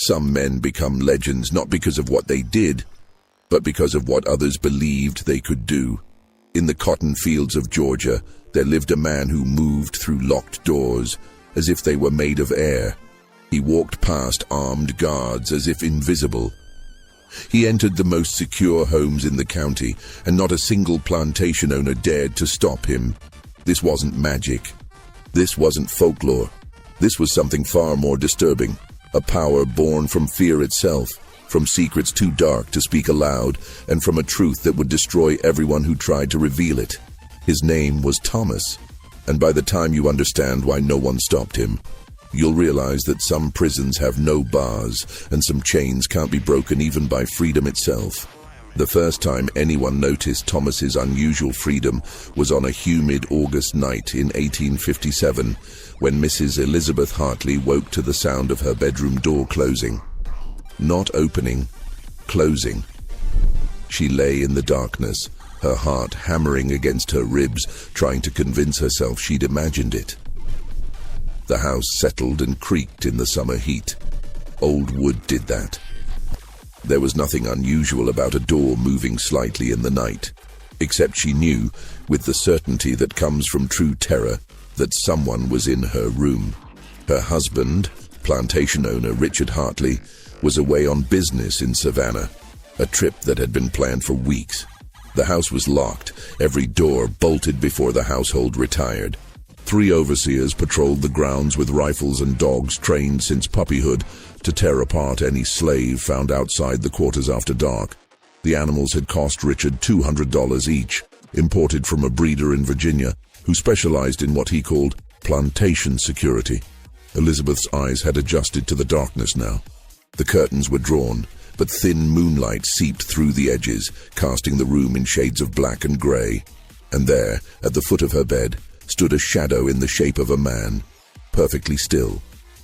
Some men become legends not because of what they did, but because of what others believed they could do. In the cotton fields of Georgia, there lived a man who moved through locked doors as if they were made of air. He walked past armed guards as if invisible. He entered the most secure homes in the county, and not a single plantation owner dared to stop him. This wasn't magic. This wasn't folklore. This was something far more disturbing. A power born from fear itself, from secrets too dark to speak aloud, and from a truth that would destroy everyone who tried to reveal it. His name was Thomas, and by the time you understand why no one stopped him, you'll realize that some prisons have no bars, and some chains can't be broken even by freedom itself. The first time anyone noticed Thomas's unusual freedom was on a humid August night in 1857, when Mrs. Elizabeth Hartley woke to the sound of her bedroom door closing. Not opening, closing. She lay in the darkness, her heart hammering against her ribs, trying to convince herself she'd imagined it. The house settled and creaked in the summer heat. Old wood did that. There was nothing unusual about a door moving slightly in the night, except she knew, with the certainty that comes from true terror, that someone was in her room. Her husband, plantation owner Richard Hartley, was away on business in Savannah, a trip that had been planned for weeks. The house was locked, every door bolted before the household retired. 3 overseers patrolled the grounds with rifles and dogs trained since puppyhood to tear apart any slave found outside the quarters after dark. The animals had cost Richard $200 each, imported from a breeder in Virginia who specialized in what he called plantation security. Elizabeth's eyes had adjusted to the darkness now. The curtains were drawn, but thin moonlight seeped through the edges, casting the room in shades of black and gray. And there, at the foot of her bed, stood a shadow in the shape of a man, perfectly still,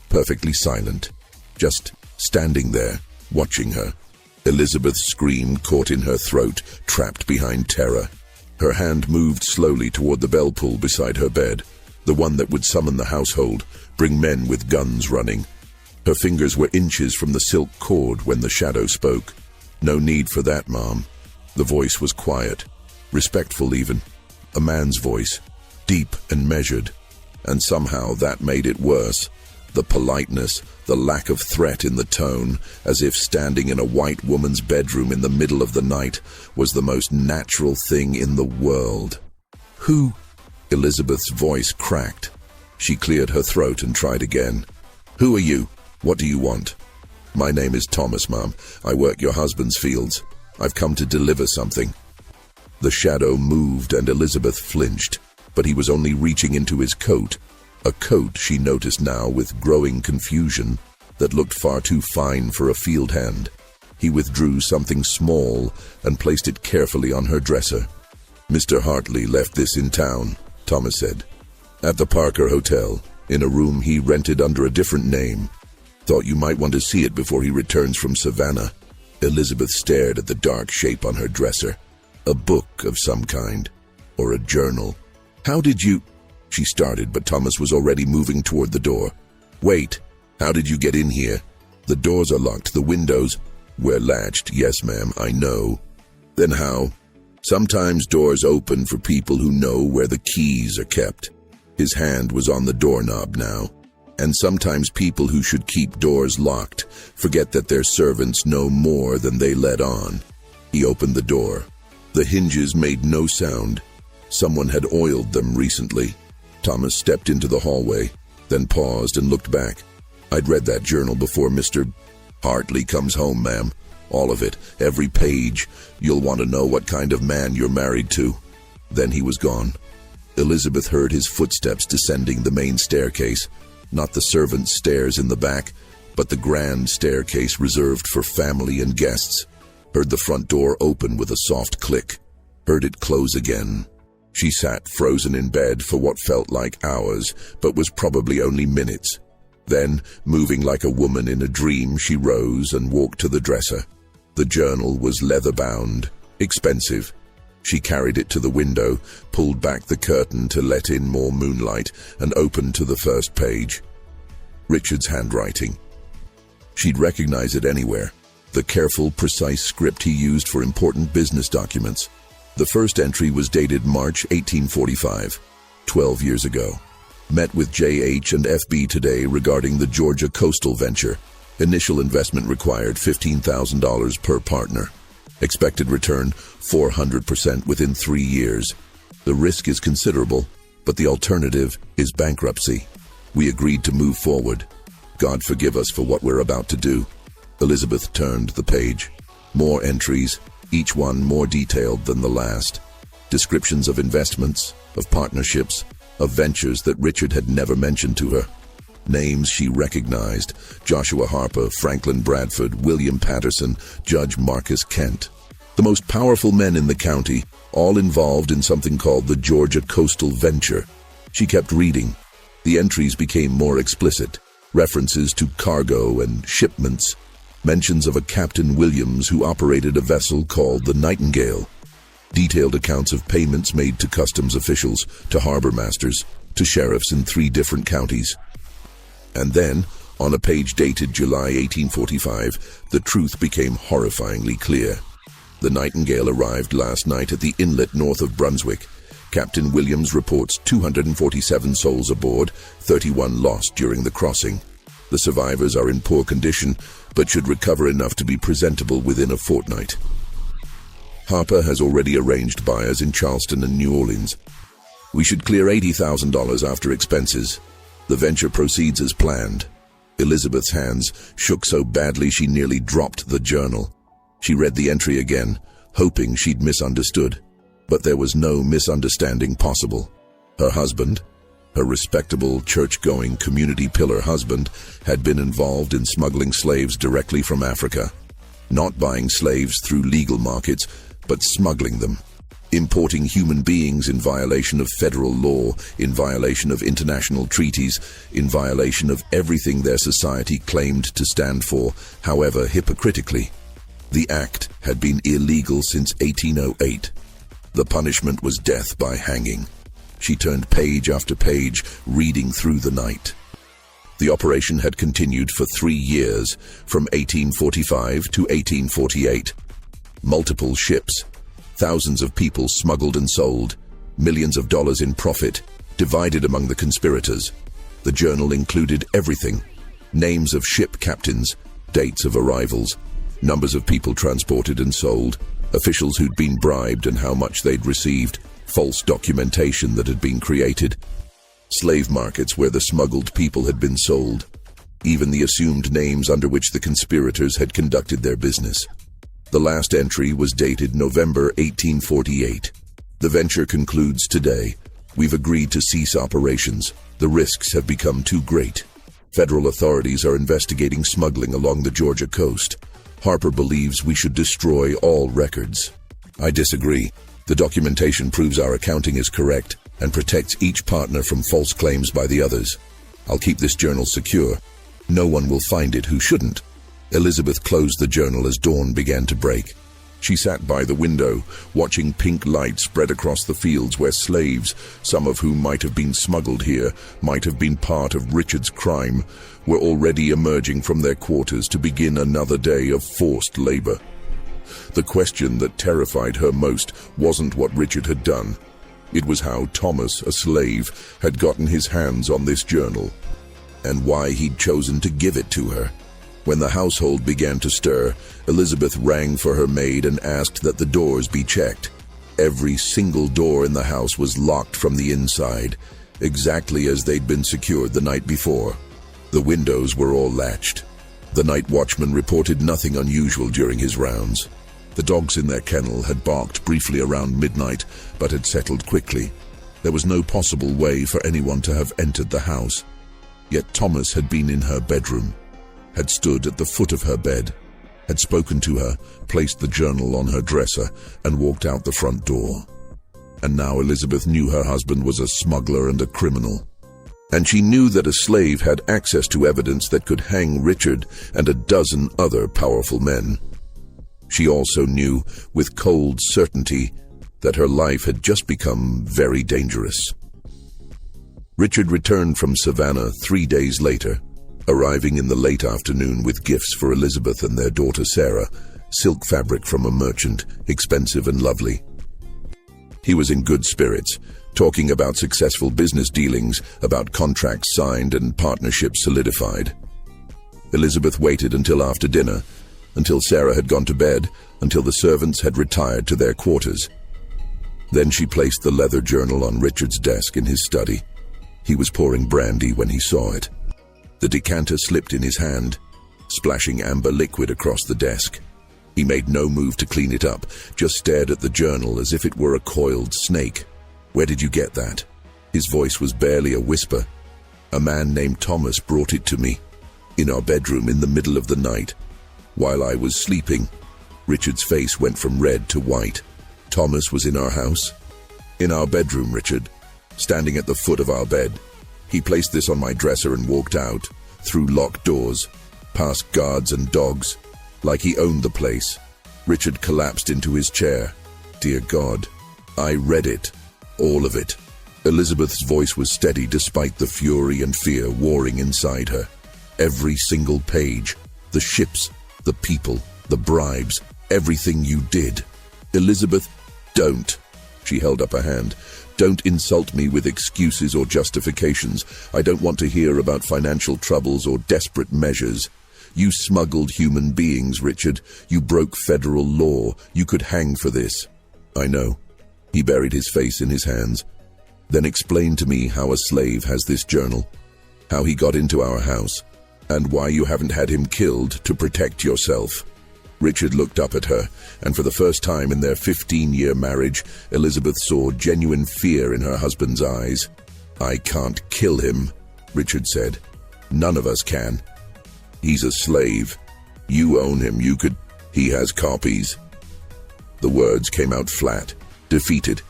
perfectly silent, just standing there, watching her. Elizabeth's scream caught in her throat, trapped behind terror. Her hand moved slowly toward the bell pull beside her bed, the one that would summon the household, bring men with guns running. Her fingers were inches from the silk cord when the shadow spoke. "No need for that, Mom." The voice was quiet, respectful even, a man's voice, deep and measured, and somehow that made it worse. The politeness, the lack of threat in the tone, as if standing in a white woman's bedroom in the middle of the night was the most natural thing in the world. "Who?" Elizabeth's voice cracked. She cleared her throat and tried again. "Who are you? What do you want?" "My name is Thomas, Mom. I work your husband's fields. I've come to deliver something." The shadow moved and Elizabeth flinched, but he was only reaching into his coat, a coat she noticed now with growing confusion that looked far too fine for a field hand. He withdrew something small and placed it carefully on her dresser. "Mr. Hartley left this in town," Thomas said. "At the Parker Hotel, in a room he rented under a different name. Thought you might want to see it before he returns from Savannah." Elizabeth stared at the dark shape on her dresser. A book of some kind, or a journal. "How did you—" she started, but Thomas was already moving toward the door. "Wait, how did you get in here? The doors are locked, the windows—" "We're latched, yes ma'am, I know." "Then how?" "Sometimes doors open for people who know where the keys are kept." His hand was on the doorknob now. "And sometimes people who should keep doors locked forget that their servants know more than they let on." He opened the door. The hinges made no sound. Someone had oiled them recently. Thomas stepped into the hallway, then paused and looked back. "I'd read that journal before Mr. Hartley comes home, ma'am. All of it, every page. You'll want to know what kind of man you're married to." Then he was gone. Elizabeth heard his footsteps descending the main staircase, not the servants' stairs in the back, but the grand staircase reserved for family and guests. Heard the front door open with a soft click. Heard it close again. She sat frozen in bed for what felt like hours, but was probably only minutes. Then, moving like a woman in a dream, she rose and walked to the dresser. The journal was leather-bound, expensive. She carried it to the window, pulled back the curtain to let in more moonlight, and opened to the first page. Richard's handwriting. She'd recognize it anywhere. The careful, precise script he used for important business documents. The first entry was dated March 1845, 12 years ago. Met with JH and FB today regarding the Georgia coastal venture. Initial investment required $15,000 per partner. Expected return 400% within 3 years. The risk is considerable, but the alternative is bankruptcy. We agreed to move forward. God forgive us for what we're about to do. Elizabeth turned the page. More entries, each one more detailed than the last. Descriptions of investments, of partnerships, of ventures that Richard had never mentioned to her. Names she recognized: Joshua Harper, Franklin Bradford, William Patterson, Judge Marcus Kent. The most powerful men in the county, all involved in something called the Georgia Coastal Venture. She kept reading. The entries became more explicit. References to cargo and shipments. Mentions of a Captain Williams who operated a vessel called the Nightingale. Detailed accounts of payments made to customs officials, to harbor masters, to sheriffs in 3 different counties. And then, on a page dated July 1845, the truth became horrifyingly clear. The Nightingale arrived last night at the inlet north of Brunswick. Captain Williams reports 247 souls aboard, 31 lost during the crossing. The survivors are in poor condition, but should recover enough to be presentable within a fortnight. Harper has already arranged buyers in Charleston and New Orleans. We should clear $80,000 after expenses. The venture proceeds as planned. Elizabeth's hands shook so badly she nearly dropped the journal. She read the entry again, hoping she'd misunderstood. But there was no misunderstanding possible. Her husband, her respectable, church-going, community pillar husband, had been involved in smuggling slaves directly from Africa. Not buying slaves through legal markets, but smuggling them. Importing human beings in violation of federal law, in violation of international treaties, in violation of everything their society claimed to stand for, however hypocritically. The act had been illegal since 1808. The punishment was death by hanging. She turned page after page, reading through the night. The operation had continued for 3 years, from 1845 to 1848. Multiple ships, thousands of people smuggled and sold, millions of dollars in profit, divided among the conspirators. The journal included everything: names of ship captains, dates of arrivals, numbers of people transported and sold, officials who'd been bribed and how much they'd received, false documentation that had been created, slave markets where the smuggled people had been sold, even the assumed names under which the conspirators had conducted their business. The last entry was dated November 1848. The venture concludes today. We've agreed to cease operations. The risks have become too great. Federal authorities are investigating smuggling along the Georgia coast. Harper believes we should destroy all records. I disagree. The documentation proves our accounting is correct and protects each partner from false claims by the others. I'll keep this journal secure. No one will find it who shouldn't. Elizabeth closed the journal as dawn began to break. She sat by the window, watching pink light spread across the fields where slaves, some of whom might have been smuggled here, might have been part of Richard's crime, were already emerging from their quarters to begin another day of forced labor. The question that terrified her most wasn't what Richard had done. It was how Thomas, a slave, had gotten his hands on this journal, and why he'd chosen to give it to her. When the household began to stir, Elizabeth rang for her maid and asked that the doors be checked. Every single door in the house was locked from the inside, exactly as they'd been secured the night before. The windows were all latched. The night watchman reported nothing unusual during his rounds. The dogs in their kennel had barked briefly around midnight, but had settled quickly. There was no possible way for anyone to have entered the house. Yet Thomas had been in her bedroom, had stood at the foot of her bed, had spoken to her, placed the journal on her dresser, and walked out the front door. And now Elizabeth knew her husband was a smuggler and a criminal. And she knew that a slave had access to evidence that could hang Richard and a dozen other powerful men. She also knew, with cold certainty, that her life had just become very dangerous. Richard returned from Savannah 3 days later, arriving in the late afternoon with gifts for Elizabeth and their daughter Sarah, silk fabric from a merchant, expensive and lovely. He was in good spirits, talking about successful business dealings, about contracts signed and partnerships solidified. Elizabeth waited until after dinner, until Sarah had gone to bed, until the servants had retired to their quarters. Then she placed the leather journal on Richard's desk in his study. He was pouring brandy when he saw it. The decanter slipped in his hand, splashing amber liquid across the desk. He made no move to clean it up, just stared at the journal as if it were a coiled snake. "Where did you get that?" His voice was barely a whisper. "A man named Thomas brought it to me, in our bedroom in the middle of the night, while I was sleeping." Richard's face went from red to white. "Thomas was in our house?" "In our bedroom, Richard, standing at the foot of our bed. He placed this on my dresser and walked out, through locked doors, past guards and dogs, like he owned the place." Richard collapsed into his chair. "Dear God, I read it, all of it." Elizabeth's voice was steady despite the fury and fear warring inside her. "Every single page, the ships, the people, the bribes, everything you did." "Elizabeth, don't." She held up a hand. "Don't insult me with excuses or justifications. I don't want to hear about financial troubles or desperate measures. You smuggled human beings, Richard. You broke federal law. You could hang for this." "I know." He buried his face in his hands. "Then explain to me how a slave has this journal, how he got into our house, and why you haven't had him killed to protect yourself." Richard looked up at her, and for the first time in their 15-year marriage, Elizabeth saw genuine fear in her husband's eyes. "I can't kill him," Richard said. "None of us can. He's a slave. You own him. You could... He has copies." The words came out flat, defeated.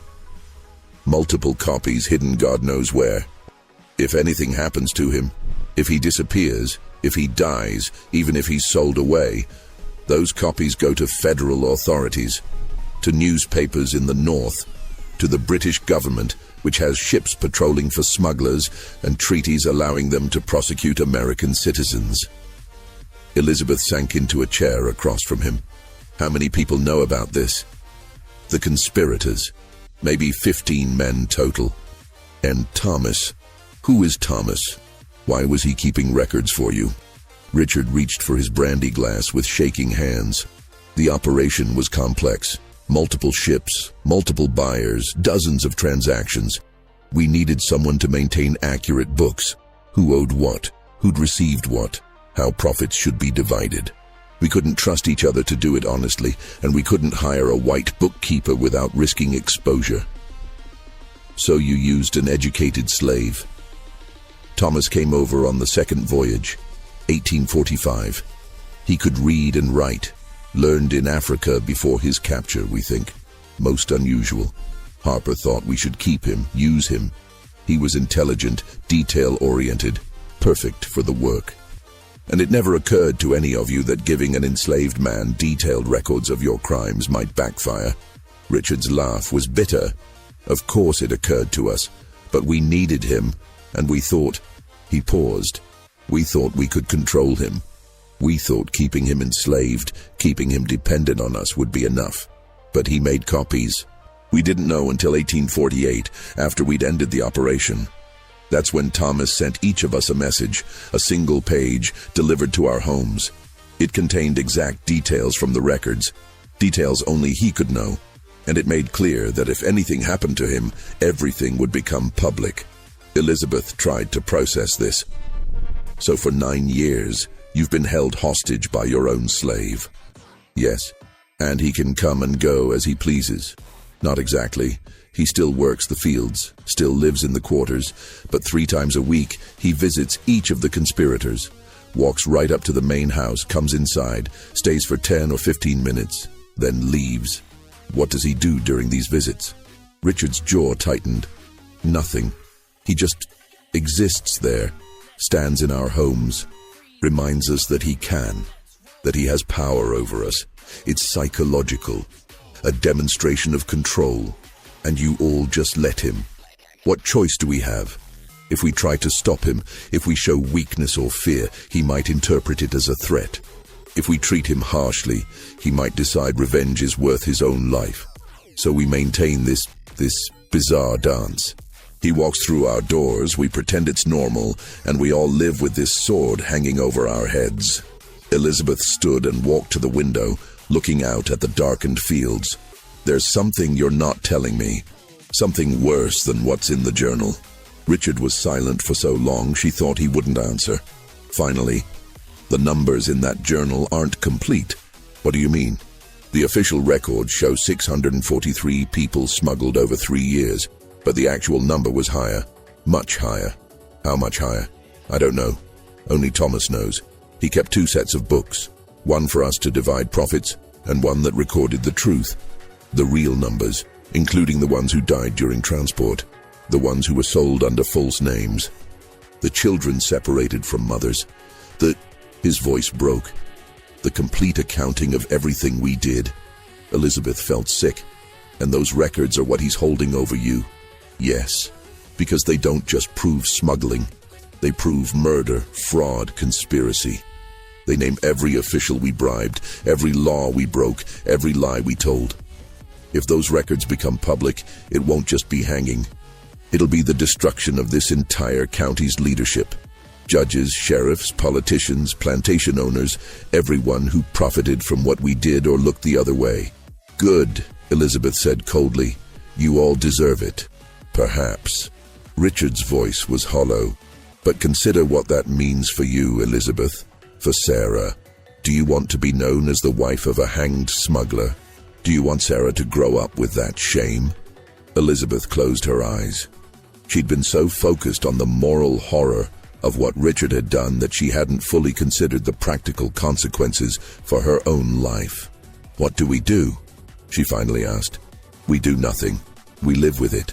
"Multiple copies hidden God knows where. If anything happens to him, if he disappears, if he dies, even if he's sold away, those copies go to federal authorities, to newspapers in the north, to the British government, which has ships patrolling for smugglers and treaties allowing them to prosecute American citizens." Elizabeth sank into a chair across from him. "How many people know about this?" "The conspirators. Maybe 15 men total." "And Thomas? Who is Thomas? Why was he keeping records for you?" Richard reached for his brandy glass with shaking hands. "The operation was complex. Multiple ships, multiple buyers, dozens of transactions. We needed someone to maintain accurate books. Who owed what? Who'd received what? How profits should be divided. We couldn't trust each other to do it honestly, and we couldn't hire a white bookkeeper without risking exposure. So you used an educated slave." Thomas came over on the second voyage, 1845. He could read and write, learned in Africa before his capture, we think. Most unusual. Harper thought we should keep him, use him. He was intelligent, detail-oriented, perfect for the work. And it never occurred to any of you that giving an enslaved man detailed records of your crimes might backfire. Richard's laugh was bitter. "Of course it occurred to us, but we needed him, and we thought..." He paused. "We thought we could control him. We thought keeping him enslaved, keeping him dependent on us would be enough. But he made copies. We didn't know until 1848, after we'd ended the operation. That's when Thomas sent each of us a message, a single page, delivered to our homes. It contained exact details from the records, details only he could know, and it made clear that if anything happened to him, everything would become public." Elizabeth tried to process this. "So for 9 years, you've been held hostage by your own slave?" "Yes, and he can come and go as he pleases." "Not exactly. He still works the fields, still lives in the quarters, but 3 times a week he visits each of the conspirators, walks right up to the main house, comes inside, stays for 10 or 15 minutes, then leaves." "What does he do during these visits?" Richard's jaw tightened. "Nothing. He just exists there, stands in our homes, reminds us that he can, that he has power over us. It's psychological, a demonstration of control, and you all just let him. What choice do we have?" If we try to stop him, if we show weakness or fear, he might interpret it as a threat. If we treat him harshly, he might decide revenge is worth his own life. So we maintain this bizarre dance. He walks through our doors, we pretend it's normal, and we all live with this sword hanging over our heads. Elizabeth stood and walked to the window, looking out at the darkened fields. There's something you're not telling me. Something worse than what's in the journal. Richard was silent for so long she thought he wouldn't answer. Finally, the numbers in that journal aren't complete. What do you mean? The official records show 643 people smuggled over 3 years, but the actual number was higher. Much higher. How much higher? I don't know. Only Thomas knows. He kept 2 sets of books, one for us to divide profits, and one that recorded the truth. The real numbers, including the ones who died during transport, the ones who were sold under false names, the children separated from mothers. His voice broke. The complete accounting of everything we did. Elizabeth felt sick. And those records are what he's holding over you. Yes, because they don't just prove smuggling. They prove murder, fraud, conspiracy. They name every official we bribed, every law we broke, every lie we told. If those records become public, it won't just be hanging. It'll be the destruction of this entire county's leadership. Judges, sheriffs, politicians, plantation owners, everyone who profited from what we did or looked the other way. Good, Elizabeth said coldly. You all deserve it. Perhaps. Richard's voice was hollow. But consider what that means for you, Elizabeth. For Sarah. Do you want to be known as the wife of a hanged smuggler? Do you want Sarah to grow up with that shame? Elizabeth closed her eyes. She'd been so focused on the moral horror of what Richard had done that she hadn't fully considered the practical consequences for her own life. What do we do? She finally asked. We do nothing. We live with it.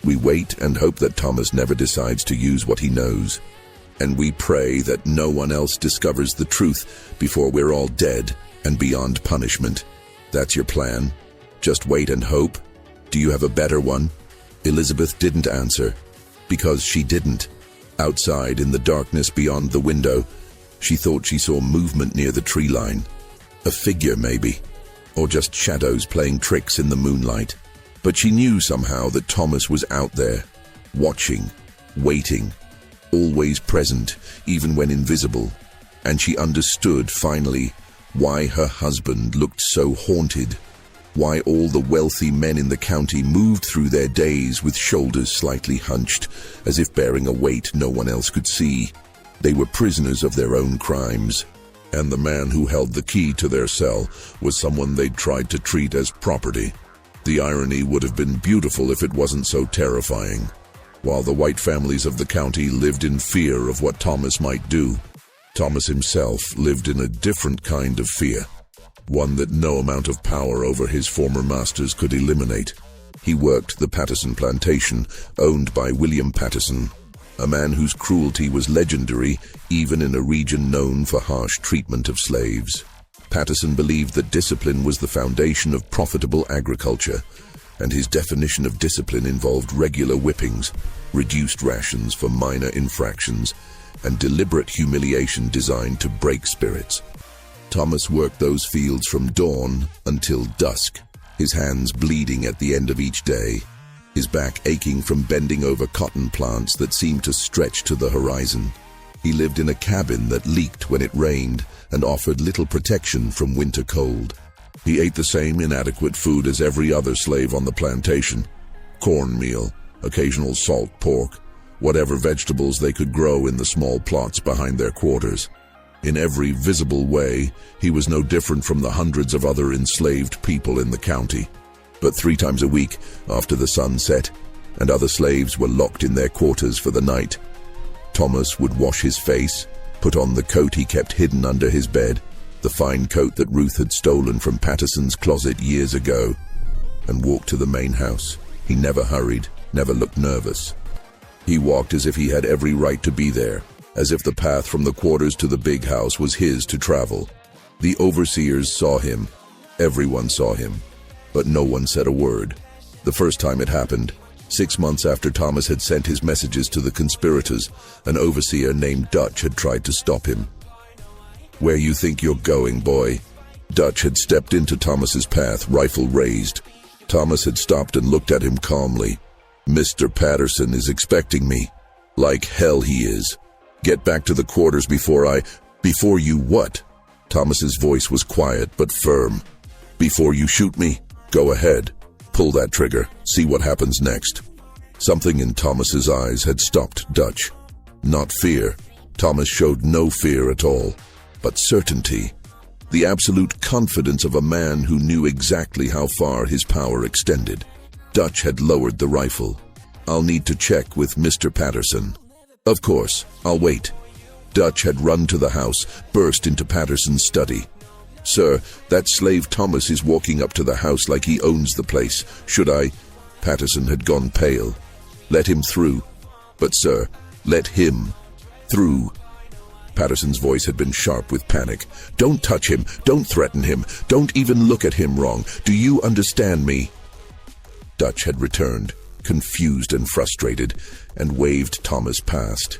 We wait and hope that Thomas never decides to use what he knows. And we pray that no one else discovers the truth before we're all dead and beyond punishment. That's your plan? Just wait and hope? Do you have a better one? Elizabeth didn't answer, because she didn't. Outside, in the darkness beyond the window, she thought she saw movement near the tree line. A figure, maybe, or just shadows playing tricks in the moonlight. But she knew somehow that Thomas was out there, watching, waiting, always present, even when invisible. And she understood, finally, why her husband looked so haunted. Why all the wealthy men in the county moved through their days with shoulders slightly hunched, as if bearing a weight no one else could see. They were prisoners of their own crimes. And the man who held the key to their cell was someone they'd tried to treat as property. The irony would have been beautiful if it wasn't so terrifying. While the white families of the county lived in fear of what Thomas might do, Thomas himself lived in a different kind of fear. One that no amount of power over his former masters could eliminate. He worked the Patterson Plantation, owned by William Patterson, a man whose cruelty was legendary even in a region known for harsh treatment of slaves. Patterson believed that discipline was the foundation of profitable agriculture, and his definition of discipline involved regular whippings, reduced rations for minor infractions, and deliberate humiliation designed to break spirits. Thomas worked those fields from dawn until dusk, his hands bleeding at the end of each day, his back aching from bending over cotton plants that seemed to stretch to the horizon. He lived in a cabin that leaked when it rained and offered little protection from winter cold. He ate the same inadequate food as every other slave on the plantation: cornmeal, occasional salt pork, whatever vegetables they could grow in the small plots behind their quarters. In every visible way, he was no different from the hundreds of other enslaved people in the county. But 3 times a week, after the sun set, and other slaves were locked in their quarters for the night, Thomas would wash his face, put on the coat he kept hidden under his bed, the fine coat that Ruth had stolen from Patterson's closet years ago, and walk to the main house. He never hurried, never looked nervous. He walked as if he had every right to be there, as if the path from the quarters to the big house was his to travel. The overseers saw him. Everyone saw him. But no one said a word. The first time it happened, 6 months after Thomas had sent his messages to the conspirators, an overseer named Dutch had tried to stop him. "Where you think you're going, boy?" Dutch had stepped into Thomas's path, rifle raised. Thomas had stopped and looked at him calmly. "Mr. Patterson is expecting me." "Like hell he is. Get back to the quarters before you what?" Thomas's voice was quiet but firm. "Before you shoot me, go ahead. Pull that trigger. See what happens next." Something in Thomas's eyes had stopped Dutch. Not fear. Thomas showed no fear at all, but certainty. The absolute confidence of a man who knew exactly how far his power extended. Dutch had lowered the rifle. "I'll need to check with Mr. Patterson." "Of course, I'll wait." Dutch had run to the house, burst into Patterson's study. "Sir, that slave Thomas is walking up to the house like he owns the place. Should I?" Patterson had gone pale. "Let him through." "But sir, let him through." Patterson's voice had been sharp with panic. "Don't touch him. Don't threaten him. Don't even look at him wrong. Do you understand me?" Dutch had returned, confused and frustrated, and waved Thomas past.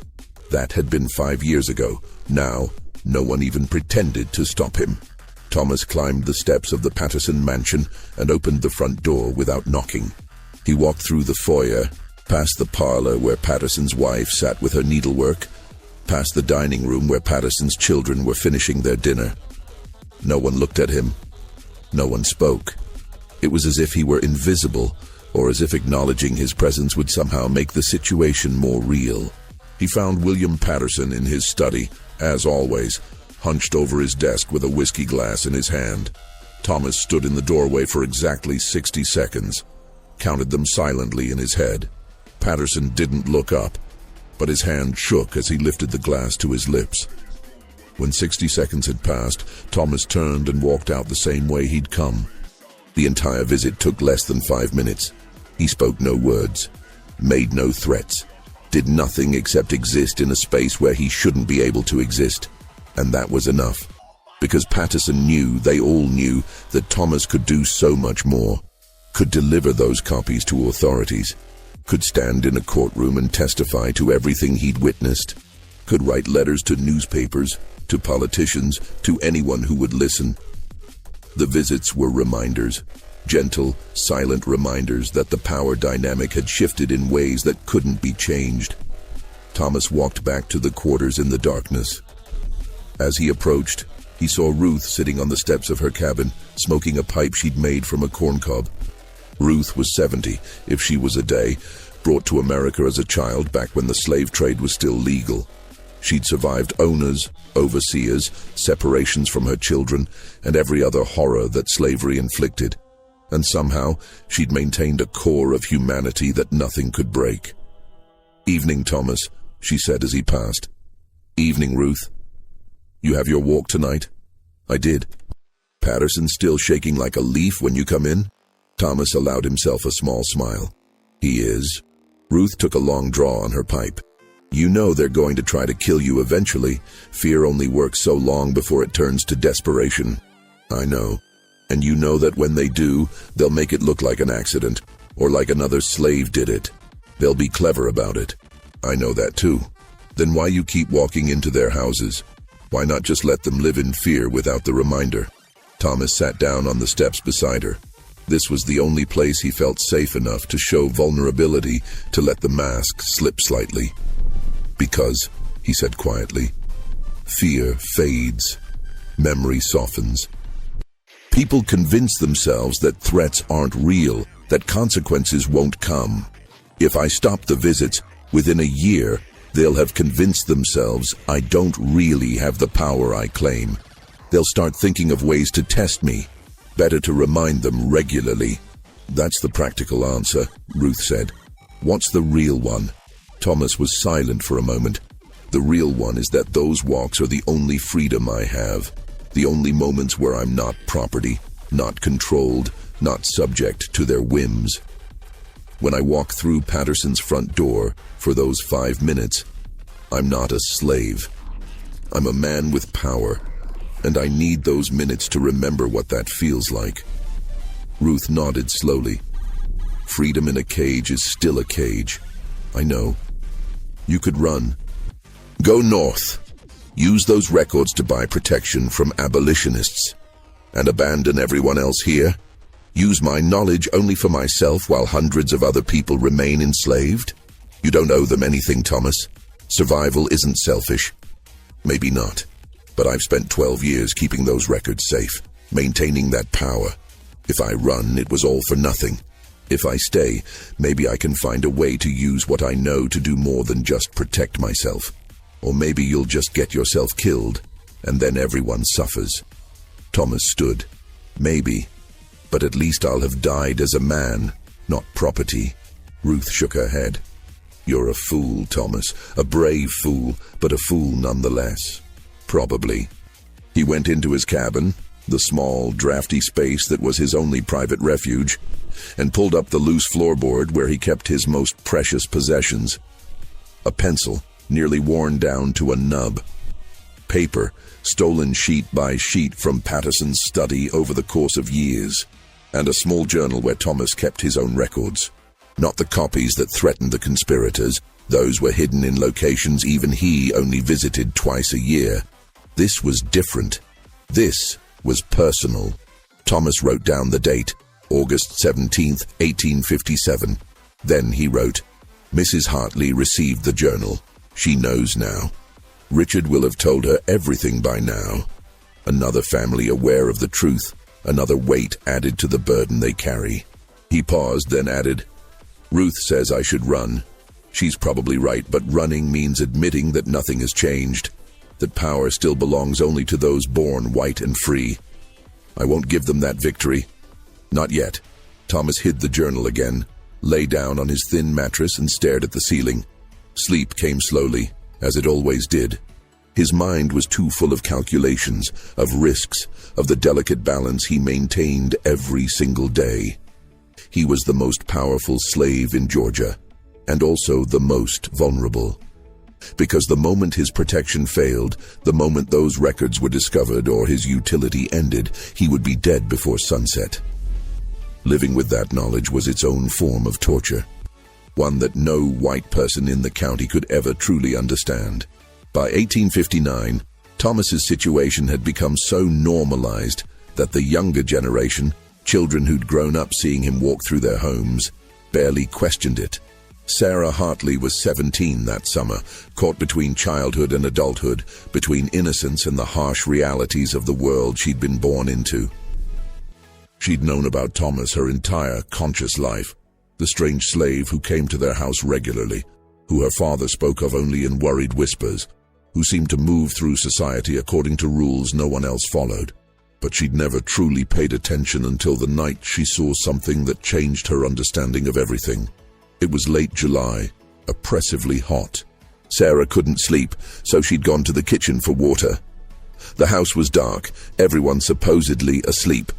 That had been 5 years ago. Now, no one even pretended to stop him. Thomas climbed the steps of the Patterson mansion and opened the front door without knocking. He walked through the foyer, past the parlor where Patterson's wife sat with her needlework, past the dining room where Patterson's children were finishing their dinner. No one looked at him. No one spoke. It was as if he were invisible, or as if acknowledging his presence would somehow make the situation more real. He found William Patterson in his study, as always, hunched over his desk with a whiskey glass in his hand. Thomas stood in the doorway for exactly 60 seconds, counted them silently in his head. Patterson didn't look up, but his hand shook as he lifted the glass to his lips. When 60 seconds had passed, Thomas turned and walked out the same way he'd come. The entire visit took less than 5 minutes. He spoke no words, made no threats, did nothing except exist in a space where he shouldn't be able to exist. And that was enough, because Patterson knew, they all knew, that Thomas could do so much more, could deliver those copies to authorities, could stand in a courtroom and testify to everything he'd witnessed, could write letters to newspapers, to politicians, to anyone who would listen. The visits were reminders, gentle, silent reminders that the power dynamic had shifted in ways that couldn't be changed. Thomas walked back to the quarters in the darkness. As he approached, he saw Ruth sitting on the steps of her cabin, smoking a pipe she'd made from a corncob. Ruth was 70, if she was a day, brought to America as a child back when the slave trade was still legal. She'd survived owners, overseers, separations from her children, and every other horror that slavery inflicted. And somehow, she'd maintained a core of humanity that nothing could break. "Evening, Thomas," she said as he passed. "Evening, Ruth. You have your walk tonight?" "I did." "Patterson still shaking like a leaf when you come in?" Thomas allowed himself a small smile. "He is." Ruth took a long draw on her pipe. "You know they're going to try to kill you eventually. Fear only works so long before it turns to desperation." "I know. And you know that when they do, they'll make it look like an accident, or like another slave did it. They'll be clever about it." "I know that too." "Then why you keep walking into their houses? Why not just let them live in fear without the reminder?" Thomas sat down on the steps beside her. This was the only place he felt safe enough to show vulnerability, to let the mask slip slightly. "Because," he said quietly, "fear fades. Memory softens. People convince themselves that threats aren't real, that consequences won't come. If I stop the visits, within a year, they'll have convinced themselves I don't really have the power I claim. They'll start thinking of ways to test me. Better to remind them regularly." "That's the practical answer," Ruth said. "What's the real one?" Thomas was silent for a moment. "The real one is that those walks are the only freedom I have, the only moments where I'm not property, not controlled, not subject to their whims. When I walk through Patterson's front door, for those 5 minutes, I'm not a slave. I'm a man with power, and I need those minutes to remember what that feels like." Ruth nodded slowly. Freedom in a cage is still a cage. I know. You could run. Go north. Use those records to buy protection from abolitionists. And abandon everyone else here. Use my knowledge only for myself while hundreds of other people remain enslaved. You don't owe them anything, Thomas. Survival isn't selfish. Maybe not. But I've spent 12 years keeping those records safe, maintaining that power. If I run, it was all for nothing. If I stay, maybe I can find a way to use what I know to do more than just protect myself. Or maybe you'll just get yourself killed, and then everyone suffers. Thomas stood. Maybe. But at least I'll have died as a man, not property. Ruth shook her head. You're a fool, Thomas. A brave fool, but a fool nonetheless. Probably. He went into his cabin, the small, drafty space that was his only private refuge, and pulled up the loose floorboard where he kept his most precious possessions. A pencil, nearly worn down to a nub. Paper, stolen sheet by sheet from Patterson's study over the course of years. And a small journal where Thomas kept his own records. Not the copies that threatened the conspirators. Those were hidden in locations even he only visited twice a year. This was different. This was personal. Thomas wrote down the date, August 17th, 1857. Then he wrote, Mrs. Hartley received the journal. She knows now. Richard will have told her everything by now. Another family aware of the truth. Another weight added to the burden they carry. He paused, then added, Ruth says I should run. She's probably right, but running means admitting that nothing has changed, that power still belongs only to those born white and free. I won't give them that victory. Not yet. Thomas hid the journal again, lay down on his thin mattress and stared at the ceiling. Sleep came slowly, as it always did. His mind was too full of calculations, of risks, of the delicate balance he maintained every single day. He was the most powerful slave in Georgia, and also the most vulnerable. Because the moment his protection failed, the moment those records were discovered or his utility ended, he would be dead before sunset. Living with that knowledge was its own form of torture, one that no white person in the county could ever truly understand. By 1859, Thomas's situation had become so normalized that the younger generation, children who'd grown up seeing him walk through their homes, barely questioned it. Sarah Hartley was 17 that summer, caught between childhood and adulthood, between innocence and the harsh realities of the world she'd been born into. She'd known about Thomas her entire conscious life, the strange slave who came to their house regularly, who her father spoke of only in worried whispers, who seemed to move through society according to rules no one else followed. But she'd never truly paid attention until the night she saw something that changed her understanding of everything. It was late July, oppressively hot. Sarah couldn't sleep, so she'd gone to the kitchen for water. The house was dark, everyone supposedly asleep.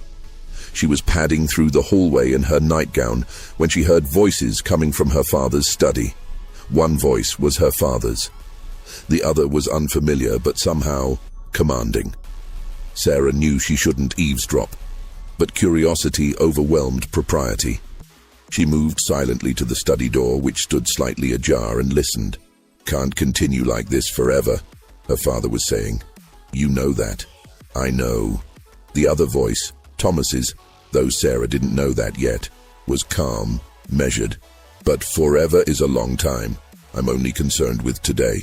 She was padding through the hallway in her nightgown when she heard voices coming from her father's study. One voice was her father's. The other was unfamiliar, but somehow commanding. Sarah knew she shouldn't eavesdrop, but curiosity overwhelmed propriety. She moved silently to the study door, which stood slightly ajar, and listened. Can't continue like this forever, her father was saying. You know that. I know. The other voice, Thomas's, though Sarah didn't know that yet, was calm, measured. But forever is a long time. I'm only concerned with today.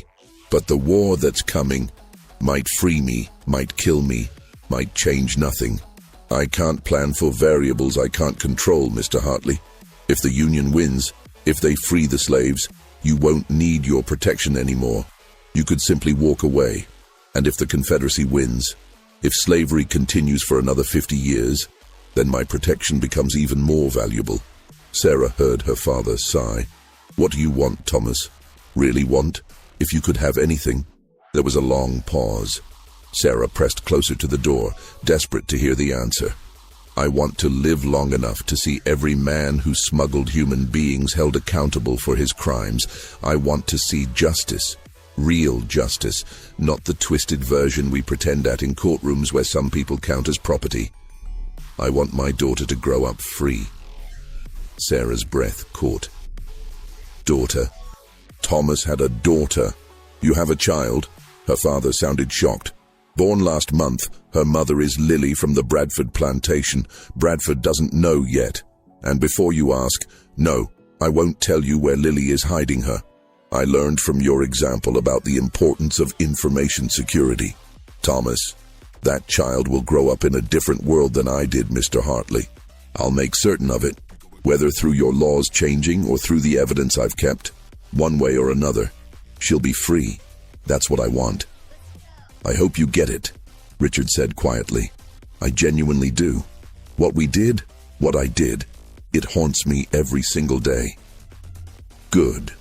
But the war that's coming might free me, might kill me, might change nothing. I can't plan for variables I can't control, Mr. Hartley. If the Union wins, if they free the slaves, you won't need your protection anymore. You could simply walk away. And if the Confederacy wins, if slavery continues for another 50 years, then my protection becomes even more valuable. Sarah heard her father sigh. What do you want, Thomas? Really want? If you could have anything. There was a long pause. Sarah pressed closer to the door, desperate to hear the answer. I want to live long enough to see every man who smuggled human beings held accountable for his crimes. I want to see justice. Real justice, not the twisted version we pretend at in courtrooms where some people count as property. I want my daughter to grow up free. Sarah's breath caught. Daughter. Thomas had a daughter. You have a child? Her father sounded shocked. Born last month, her mother is Lily from the Bradford Plantation. Bradford doesn't know yet. And before you ask, no, I won't tell you where Lily is hiding her. I learned from your example about the importance of information security. Thomas, that child will grow up in a different world than I did, Mr. Hartley. I'll make certain of it, whether through your laws changing or through the evidence I've kept. One way or another, she'll be free. That's what I want. I hope you get it, Richard said quietly. I genuinely do. What we did, what I did, it haunts me every single day. Good,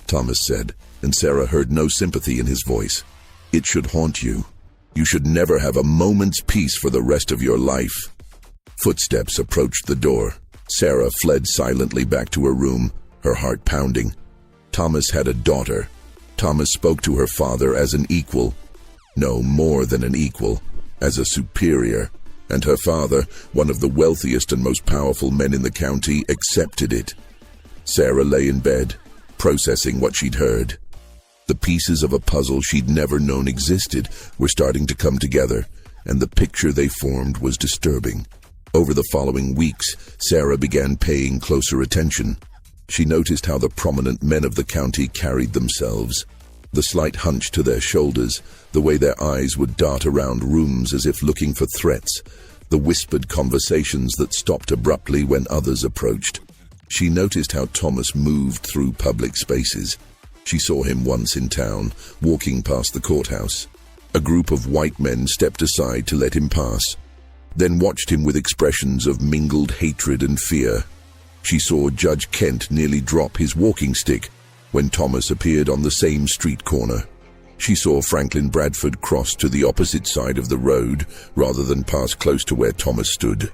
Thomas said, and Sarah heard no sympathy in his voice. It should haunt you. You should never have a moment's peace for the rest of your life. Footsteps approached the door. Sarah fled silently back to her room, her heart pounding. Thomas had a daughter. Thomas spoke to her father as an equal. No, more than an equal, as a superior. And her father, one of the wealthiest and most powerful men in the county, accepted it. Sarah lay in bed, processing what she'd heard. The pieces of a puzzle she'd never known existed were starting to come together, and the picture they formed was disturbing. Over the following weeks, Sarah began paying closer attention. She noticed how the prominent men of the county carried themselves. The slight hunch to their shoulders, the way their eyes would dart around rooms as if looking for threats, the whispered conversations that stopped abruptly when others approached. She noticed how Thomas moved through public spaces. She saw him once in town, walking past the courthouse. A group of white men stepped aside to let him pass, then watched him with expressions of mingled hatred and fear. She saw Judge Kent nearly drop his walking stick when Thomas appeared on the same street corner. She saw Franklin Bradford cross to the opposite side of the road rather than pass close to where Thomas stood.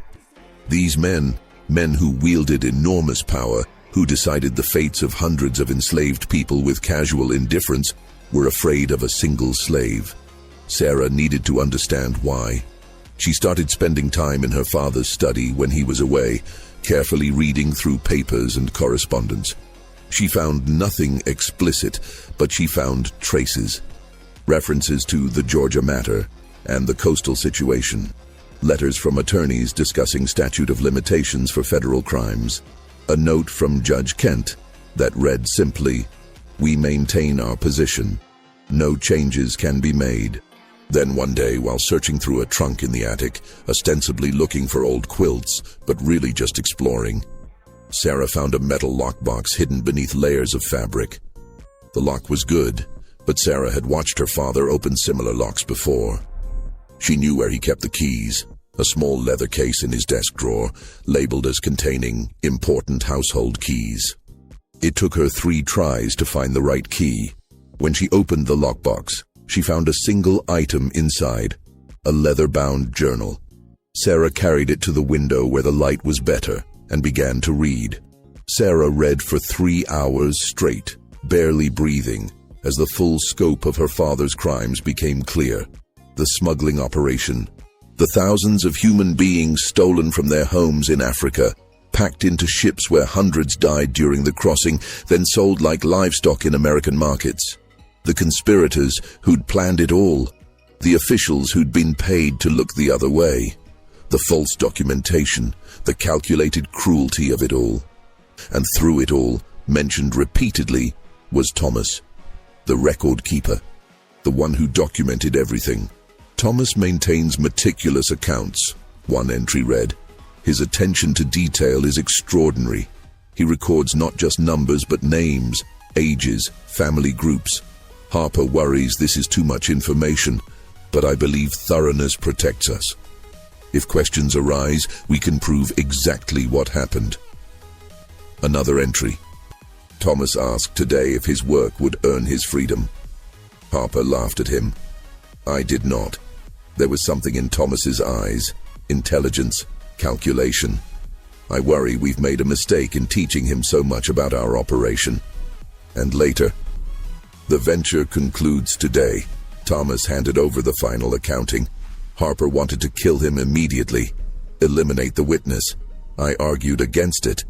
These men who wielded enormous power, who decided the fates of hundreds of enslaved people with casual indifference, were afraid of a single slave. Sarah needed to understand why. She started spending time in her father's study when he was away, carefully reading through papers and correspondence. She found nothing explicit, but she found traces. References to the Georgia matter and the coastal situation. Letters from attorneys discussing statute of limitations for federal crimes. A note from Judge Kent that read simply, "We maintain our position. No changes can be made." Then one day, while searching through a trunk in the attic, ostensibly looking for old quilts, but really just exploring, Sarah found a metal lockbox hidden beneath layers of fabric. The lock was good, but Sarah had watched her father open similar locks before. She knew where he kept the keys, a small leather case in his desk drawer, labeled as containing important household keys. It took her 3 tries to find the right key. When she opened the lockbox, she found a single item inside, a leather-bound journal. Sarah carried it to the window where the light was better and began to read. Sarah read for 3 hours straight, barely breathing, as the full scope of her father's crimes became clear. The smuggling operation, the thousands of human beings stolen from their homes in Africa, packed into ships where hundreds died during the crossing, then sold like livestock in American markets. The conspirators who'd planned it all, the officials who'd been paid to look the other way, the false documentation, the calculated cruelty of it all. And through it all, mentioned repeatedly, was Thomas, the record keeper, the one who documented everything. Thomas maintains meticulous accounts, one entry read. His attention to detail is extraordinary. He records not just numbers but names, ages, family groups. Harper worries this is too much information, but I believe thoroughness protects us. If questions arise, we can prove exactly what happened. Another entry. Thomas asked today if his work would earn his freedom. Harper laughed at him. I did not. There was something in Thomas's eyes, intelligence, calculation. I worry we've made a mistake in teaching him so much about our operation. And later, the venture concludes today. Thomas handed over the final accounting. Harper wanted to kill him immediately, eliminate the witness. I argued against it.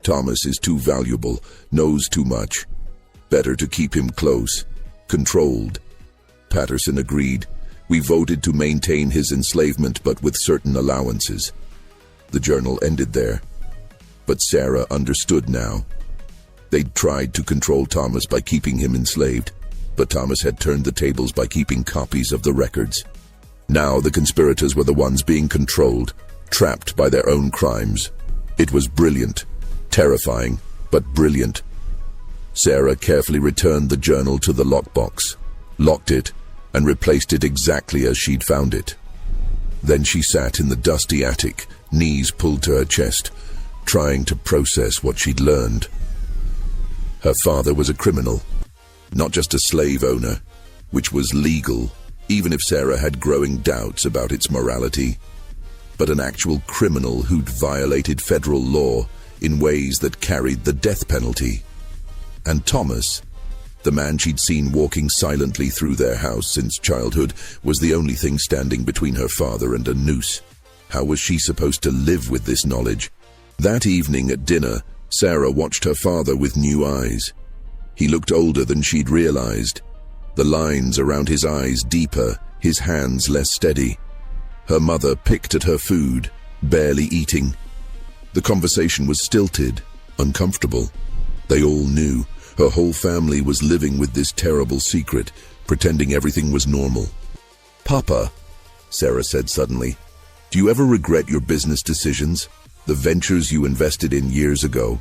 Thomas is too valuable, knows too much. Better to keep him close, controlled. Patterson agreed. We voted to maintain his enslavement, but with certain allowances. The journal ended there. But Sarah understood now. They'd tried to control Thomas by keeping him enslaved, but Thomas had turned the tables by keeping copies of the records. Now the conspirators were the ones being controlled, trapped by their own crimes. It was brilliant, terrifying, but brilliant. Sarah carefully returned the journal to the lockbox, locked it, and replaced it exactly as she'd found it. Then she sat in the dusty attic, knees pulled to her chest, trying to process what she'd learned. Her father was a criminal, not just a slave owner, which was legal, even if Sarah had growing doubts about its morality, but an actual criminal who'd violated federal law in ways that carried the death penalty. And Thomas, the man she'd seen walking silently through their house since childhood, was the only thing standing between her father and a noose. How was she supposed to live with this knowledge? That evening at dinner, Sarah watched her father with new eyes. He looked older than she'd realized. The lines around his eyes deeper, his hands less steady. Her mother picked at her food, barely eating. The conversation was stilted, uncomfortable. They all knew. Her whole family was living with this terrible secret, pretending everything was normal. "Papa," Sarah said suddenly, "do you ever regret your business decisions? The ventures you invested in years ago?"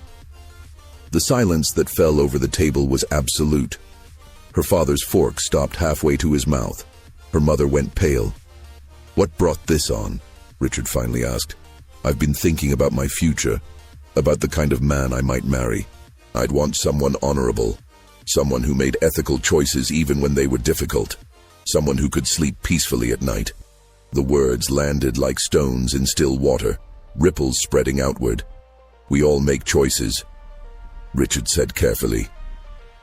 The silence that fell over the table was absolute. Her father's fork stopped halfway to his mouth. Her mother went pale. "What brought this on?" Richard finally asked. "I've been thinking about my future, about the kind of man I might marry. I'd want someone honorable, someone who made ethical choices even when they were difficult, someone who could sleep peacefully at night." The words landed like stones in still water, ripples spreading outward. "We all make choices," Richard said carefully.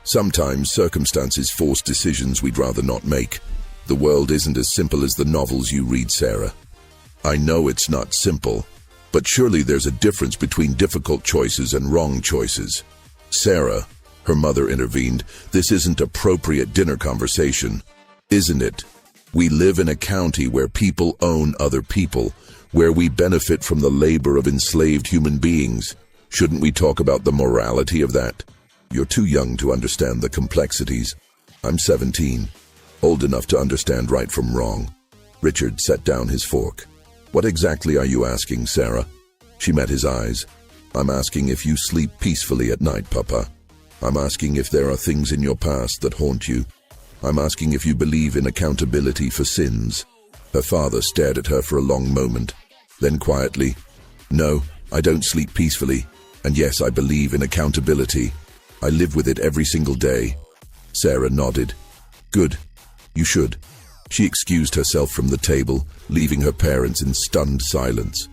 "Sometimes circumstances force decisions we'd rather not make. The world isn't as simple as the novels you read, Sarah. I know it's not simple, but surely there's a difference between difficult choices and wrong choices." "Sarah," her mother intervened, "this isn't appropriate dinner conversation, isn't it? We live in a county where people own other people, where we benefit from the labor of enslaved human beings. Shouldn't we talk about the morality of that? You're too young to understand the complexities. I'm 17, old enough to understand right from wrong." Richard set down his fork. "What exactly are you asking, Sarah?" She met his eyes. "I'm asking if you sleep peacefully at night, Papa. I'm asking if there are things in your past that haunt you. I'm asking if you believe in accountability for sins." Her father stared at her for a long moment. Then quietly, "No, I don't sleep peacefully. And yes, I believe in accountability. I live with it every single day." Sarah nodded. "Good. You should." She excused herself from the table, leaving her parents in stunned silence.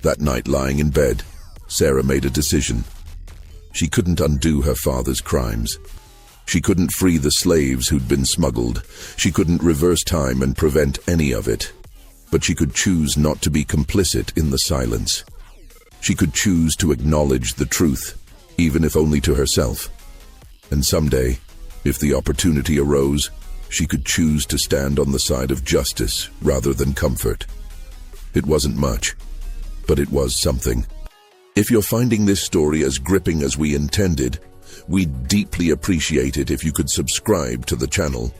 That night, lying in bed, Sarah made a decision. She couldn't undo her father's crimes. She couldn't free the slaves who'd been smuggled. She couldn't reverse time and prevent any of it. But she could choose not to be complicit in the silence. She could choose to acknowledge the truth, even if only to herself. And someday, if the opportunity arose, she could choose to stand on the side of justice rather than comfort. It wasn't much, but it was something. If you're finding this story as gripping as we intended, we'd deeply appreciate it if you could subscribe to the channel.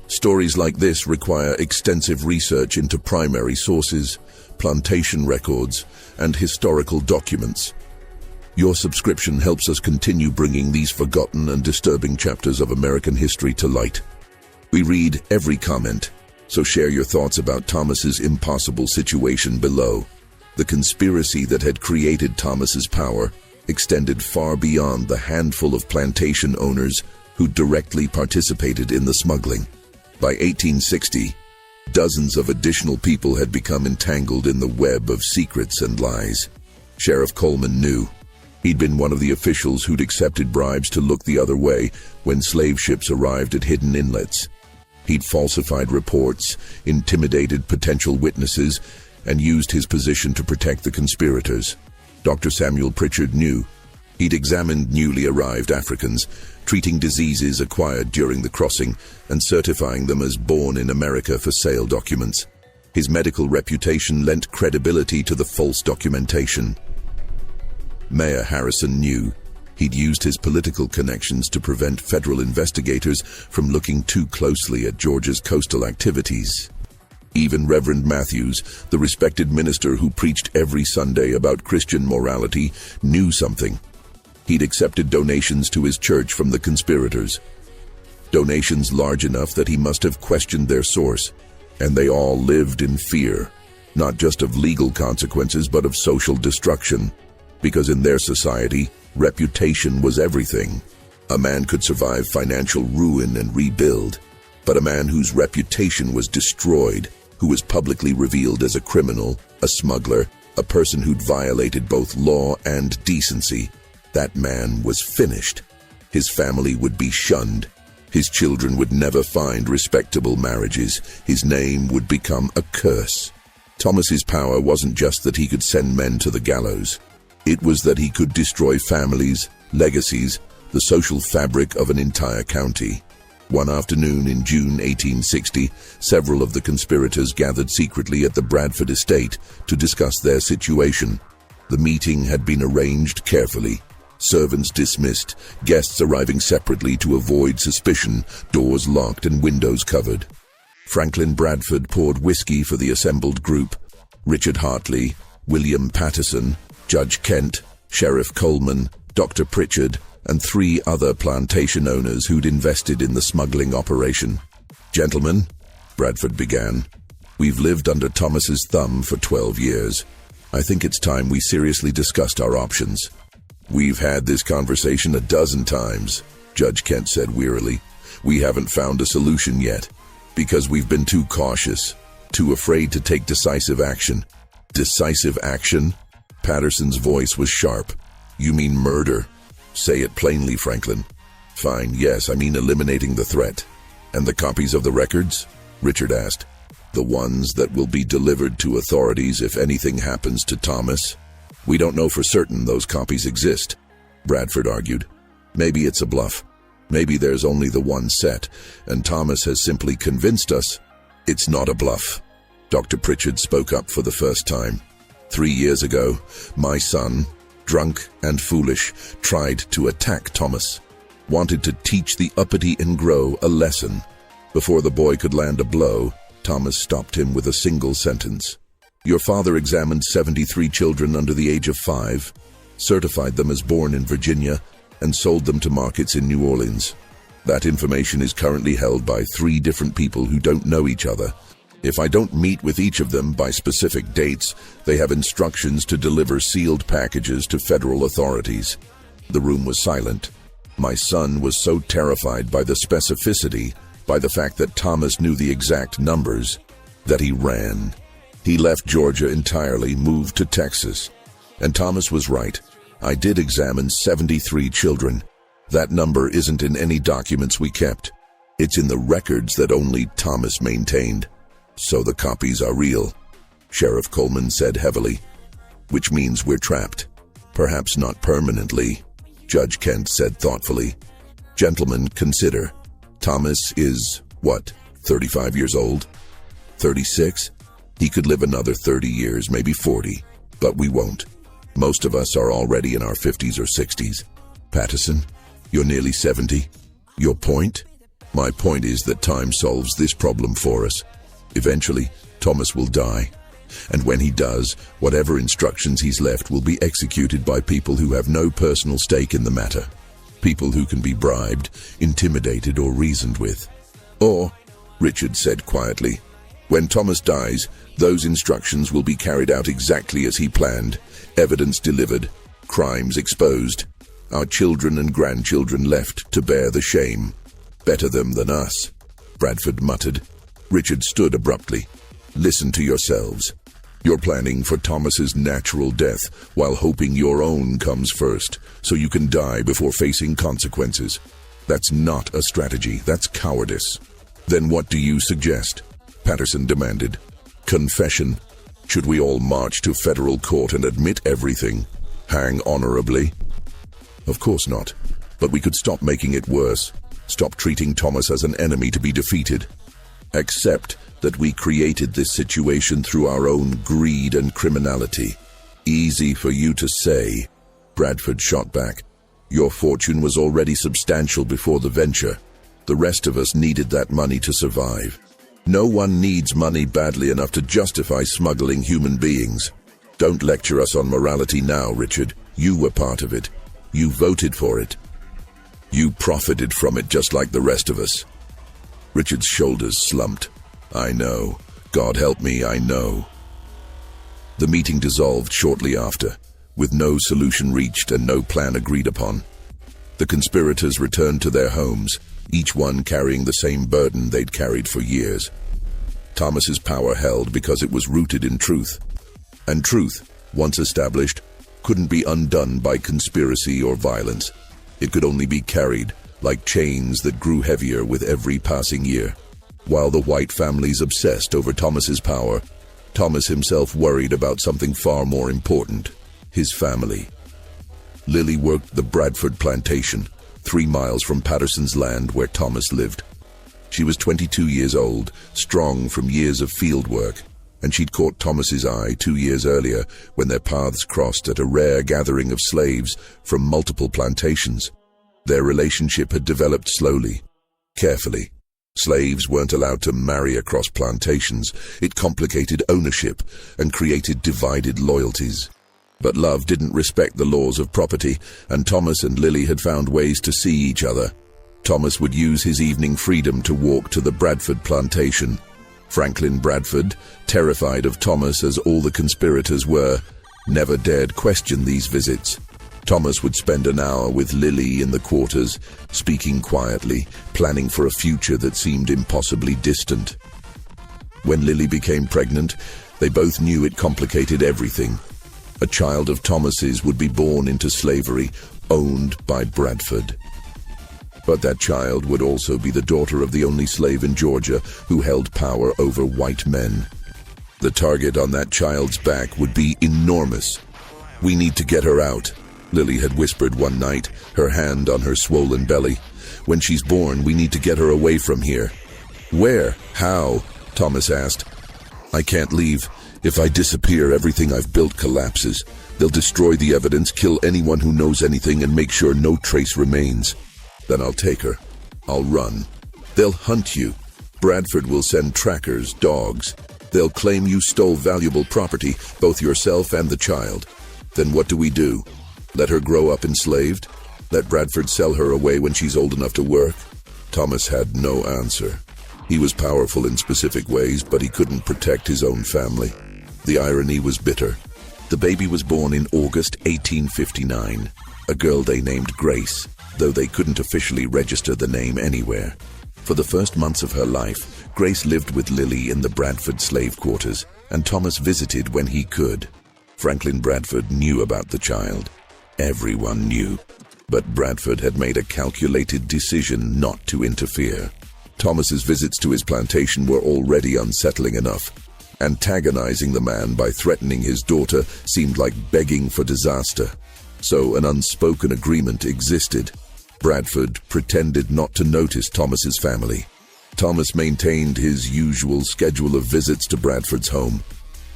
Stories like this require extensive research into primary sources, plantation records, and historical documents. Your subscription helps us continue bringing these forgotten and disturbing chapters of American history to light. We read every comment, so share your thoughts about Thomas's impossible situation below. The conspiracy that had created Thomas's power extended far beyond the handful of plantation owners who directly participated in the smuggling. By 1860, dozens of additional people had become entangled in the web of secrets and lies. Sheriff Coleman knew. He'd been one of the officials who'd accepted bribes to look the other way when slave ships arrived at hidden inlets. He'd falsified reports, intimidated potential witnesses, and used his position to protect the conspirators. Dr. Samuel Pritchard knew. He'd examined newly arrived Africans, treating diseases acquired during the crossing and certifying them as born in America for sale documents. His medical reputation lent credibility to the false documentation. Mayor Harrison knew. He'd used his political connections to prevent federal investigators from looking too closely at Georgia's coastal activities. Even Reverend Matthews, the respected minister who preached every Sunday about Christian morality, knew something. He'd accepted donations to his church from the conspirators. Donations large enough that he must have questioned their source. And they all lived in fear, not just of legal consequences but of social destruction. Because in their society, reputation was everything. A man could survive financial ruin and rebuild, but a man whose reputation was destroyed, who was publicly revealed as a criminal, a smuggler, a person who'd violated both law and decency, that man was finished. His family would be shunned. His children would never find respectable marriages. His name would become a curse. Thomas's power wasn't just that he could send men to the gallows. It was that he could destroy families, legacies, the social fabric of an entire county. One afternoon in June 1860, several of the conspirators gathered secretly at the Bradford estate to discuss their situation. The meeting had been arranged carefully. Servants dismissed, guests arriving separately to avoid suspicion, doors locked and windows covered. Franklin Bradford poured whiskey for the assembled group. Richard Hartley, William Patterson, Judge Kent, Sheriff Coleman, Dr. Pritchard, and 3 other plantation owners who'd invested in the smuggling operation. "Gentlemen," Bradford began, "we've lived under Thomas's thumb for 12 years. I think it's time we seriously discussed our options." "We've had this conversation a dozen times," Judge Kent said wearily. "We haven't found a solution yet, because we've been too cautious, too afraid to take decisive action." "Decisive action?" Patterson's voice was sharp. "You mean murder? Say it plainly, Franklin." "Fine, yes, I mean eliminating the threat." "And the copies of the records?" Richard asked. "The ones that will be delivered to authorities if anything happens to Thomas?" "We don't know for certain those copies exist," Bradford argued. "Maybe it's a bluff. Maybe there's only the one set, and Thomas has simply convinced us." "It's not a bluff." Dr. Pritchard spoke up for the first time. 3 years ago, my son, drunk and foolish, tried to attack Thomas, wanted to teach the uppity and grow a lesson. Before the boy could land a blow, Thomas stopped him with a single sentence. "Your father examined 73 children under the age of 5, certified them as born in Virginia, and sold them to markets in New Orleans. That information is currently held by 3 different people who don't know each other. If I don't meet with each of them by specific dates, they have instructions to deliver sealed packages to federal authorities." The room was silent. My son was so terrified by the specificity, by the fact that Thomas knew the exact numbers, that he ran. He left Georgia entirely, moved to Texas. And Thomas was right. I did examine 73 children. That number isn't in any documents we kept. It's in the records that only Thomas maintained. "So the copies are real," Sheriff Coleman said heavily. "Which means we're trapped. Perhaps not permanently," Judge Kent said thoughtfully. "Gentlemen, consider. Thomas is, 35 years old? 36? He could live another 30 years, maybe 40. But we won't. Most of us are already in our 50s or 60s. Patterson, you're nearly 70. Your point?" "My point is that time solves this problem for us. Eventually, Thomas will die. And when he does, whatever instructions he's left will be executed by people who have no personal stake in the matter. People who can be bribed, intimidated, or reasoned with. Or," Richard said quietly, "when Thomas dies, those instructions will be carried out exactly as he planned. Evidence delivered, crimes exposed. Our children and grandchildren left to bear the shame. Better them than us," Bradford muttered. Richard stood abruptly. "Listen to yourselves. You're planning for Thomas's natural death while hoping your own comes first, so you can die before facing consequences. That's not a strategy, that's cowardice." "Then what do you suggest?" Patterson demanded. "Confession. Should we all march to federal court and admit everything? Hang honorably? Of course not. But we could stop making it worse. Stop treating Thomas as an enemy to be defeated. Accept that we created this situation through our own greed and criminality. Easy for you to say, Bradford shot back. Your fortune was already substantial before the venture. The rest of us needed that money to survive. No one needs money badly enough to justify smuggling human beings. Don't lecture us on morality now, Richard. You were part of it. You voted for it. You profited from it just like the rest of us. Richard's shoulders slumped. I know. God help me, I know. The meeting dissolved shortly after, with no solution reached and no plan agreed upon. The conspirators returned to their homes, each one carrying the same burden they'd carried for years. Thomas's power held because it was rooted in truth. And truth, once established, couldn't be undone by conspiracy or violence. It could only be carried, like chains that grew heavier with every passing year. While the White families obsessed over Thomas's power, Thomas himself worried about something far more important: his family. Lily worked the Bradford Plantation, 3 miles from Patterson's land where Thomas lived. She was 22 years old, strong from years of field work, and she'd caught Thomas's eye 2 years earlier when their paths crossed at a rare gathering of slaves from multiple plantations. Their relationship had developed slowly, carefully. Slaves weren't allowed to marry across plantations. It complicated ownership and created divided loyalties. But love didn't respect the laws of property, and Thomas and Lily had found ways to see each other. Thomas would use his evening freedom to walk to the Bradford plantation. Franklin Bradford, terrified of Thomas as all the conspirators were, never dared question these visits. Thomas would spend an hour with Lily in the quarters, speaking quietly, planning for a future that seemed impossibly distant. When Lily became pregnant, they both knew it complicated everything. A child of Thomas's would be born into slavery, owned by Bradford. But that child would also be the daughter of the only slave in Georgia who held power over white men. The target on that child's back would be enormous. "We need to get her out," Lily had whispered one night, her hand on her swollen belly. "When she's born, we need to get her away from here." "Where? How?" Thomas asked. "I can't leave. If I disappear, everything I've built collapses. They'll destroy the evidence, kill anyone who knows anything, and make sure no trace remains. Then I'll take her. I'll run. They'll hunt you. Bradford will send trackers, dogs. They'll claim you stole valuable property, both yourself and the child. Then what do we do? Let her grow up enslaved? Let Bradford sell her away when she's old enough to work?" Thomas had no answer. He was powerful in specific ways, but he couldn't protect his own family. The irony was bitter. The baby was born in August 1859, a girl they named Grace, though they couldn't officially register the name anywhere. For the first months of her life, Grace lived with Lily in the Bradford slave quarters, and Thomas visited when he could. Franklin Bradford knew about the child. Everyone knew. But Bradford had made a calculated decision not to interfere. Thomas's visits to his plantation were already unsettling enough. Antagonizing the man by threatening his daughter seemed like begging for disaster. So an unspoken agreement existed. Bradford pretended not to notice Thomas's family. Thomas maintained his usual schedule of visits to Bradford's home.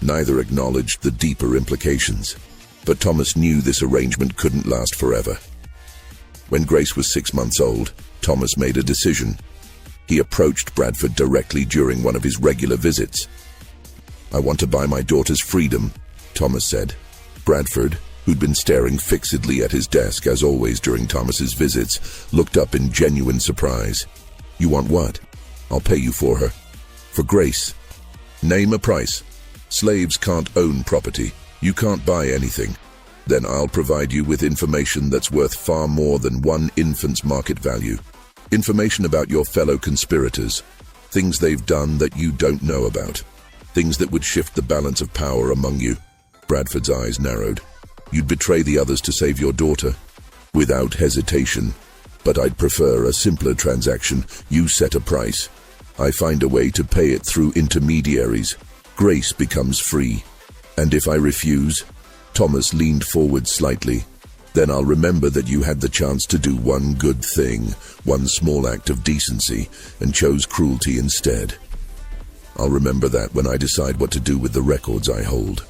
Neither acknowledged the deeper implications. But Thomas knew this arrangement couldn't last forever. When Grace was 6 months old, Thomas made a decision. He approached Bradford directly during one of his regular visits. "I want to buy my daughter's freedom," Thomas said. Bradford, who'd been staring fixedly at his desk as always during Thomas's visits, looked up in genuine surprise. "You want what?" "I'll pay you for her." "For Grace?" "Name a price." "Slaves can't own property. You can't buy anything." "Then I'll provide you with information that's worth far more than one infant's market value. Information about your fellow conspirators. Things they've done that you don't know about. Things that would shift the balance of power among you." Bradford's eyes narrowed. "You'd betray the others to save your daughter?" "Without hesitation. But I'd prefer a simpler transaction. You set a price. I find a way to pay it through intermediaries. Grace becomes free. And if I refuse?" Thomas leaned forward slightly. Then I'll remember that you had the chance to do one good thing, one small act of decency, and chose cruelty instead. I'll remember that when I decide what to do with the records I hold.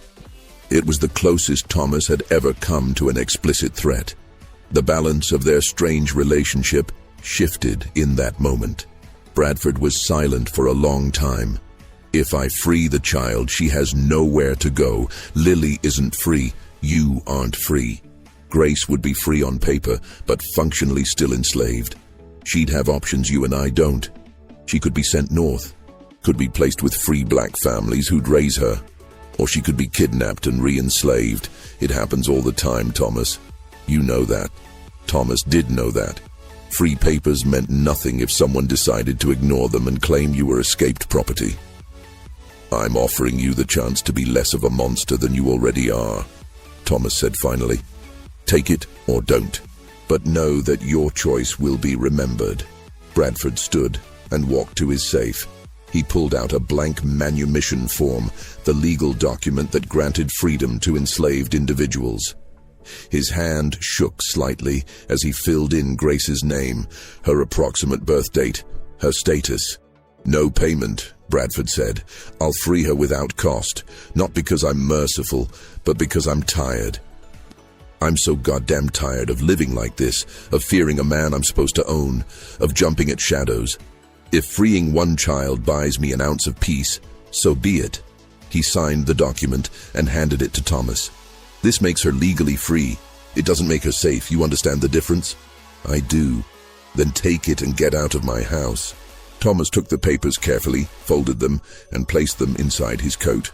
It was the closest Thomas had ever come to an explicit threat. The balance of their strange relationship shifted in that moment. Bradford was silent for a long time. If I free the child, she has nowhere to go. Lily isn't free. You aren't free. Grace would be free on paper, but functionally still enslaved. She'd have options you and I don't. She could be sent north, could be placed with free black families who'd raise her, or she could be kidnapped and re-enslaved. It happens all the time, Thomas. You know that. Thomas did know that. Free papers meant nothing if someone decided to ignore them and claim you were escaped property. I'm offering you the chance to be less of a monster than you already are, Thomas said finally. Take it or don't, but know that your choice will be remembered. Bradford stood and walked to his safe. He pulled out a blank manumission form, the legal document that granted freedom to enslaved individuals. His hand shook slightly as he filled in Grace's name, her approximate birth date, her status. No payment, Bradford said. I'll free her without cost, not because I'm merciful, but because I'm tired. I'm so goddamn tired of living like this, of fearing a man I'm supposed to own, of jumping at shadows. If freeing one child buys me an ounce of peace, so be it. He signed the document and handed it to Thomas. This makes her legally free. It doesn't make her safe. You understand the difference? I do. Then take it and get out of my house. Thomas took the papers carefully, folded them, and placed them inside his coat.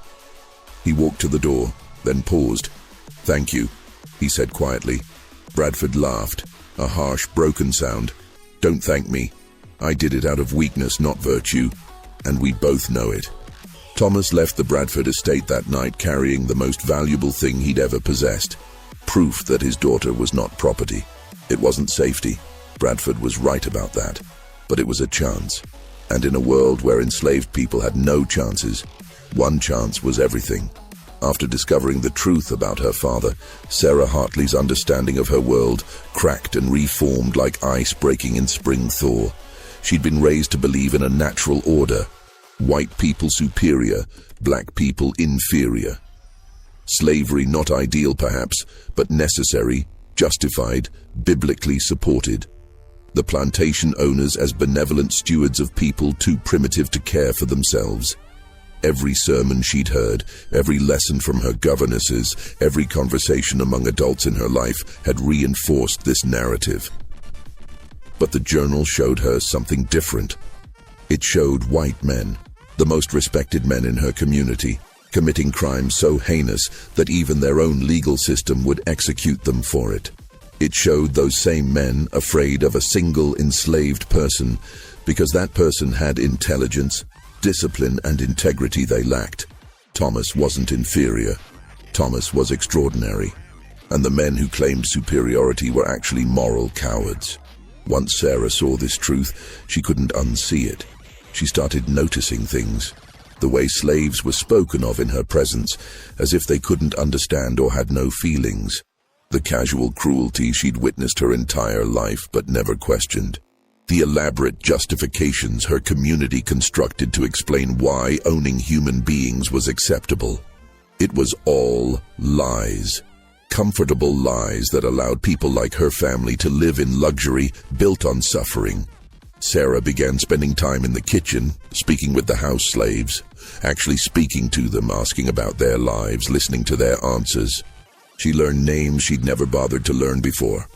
He walked to the door, then paused. Thank you, he said quietly. Bradford laughed, a harsh, broken sound. Don't thank me. I did it out of weakness, not virtue, and we both know it. Thomas left the Bradford estate that night carrying the most valuable thing he'd ever possessed, proof that his daughter was not property. It wasn't safety. Bradford was right about that, but it was a chance. And in a world where enslaved people had no chances, one chance was everything. After discovering the truth about her father, Sarah Hartley's understanding of her world cracked and reformed like ice breaking in spring thaw. She'd been raised to believe in a natural order. White people superior, black people inferior. Slavery not ideal perhaps, but necessary, justified, biblically supported. The plantation owners as benevolent stewards of people too primitive to care for themselves. Every sermon she'd heard, every lesson from her governesses, every conversation among adults in her life had reinforced this narrative. But the journal showed her something different. It showed white men, the most respected men in her community, committing crimes so heinous that even their own legal system would execute them for it. It showed those same men afraid of a single enslaved person because that person had intelligence, discipline, and integrity they lacked. Thomas wasn't inferior. Thomas was extraordinary. And the men who claimed superiority were actually moral cowards. Once Sarah saw this truth, she couldn't unsee it. She started noticing things. The way slaves were spoken of in her presence, as if they couldn't understand or had no feelings. The casual cruelty she'd witnessed her entire life but never questioned. The elaborate justifications her community constructed to explain why owning human beings was acceptable. It was all lies. Comfortable lies that allowed people like her family to live in luxury built on suffering. Sarah began spending time in the kitchen, speaking with the house slaves, actually speaking to them, asking about their lives, listening to their answers. She learned names she'd never bothered to learn before.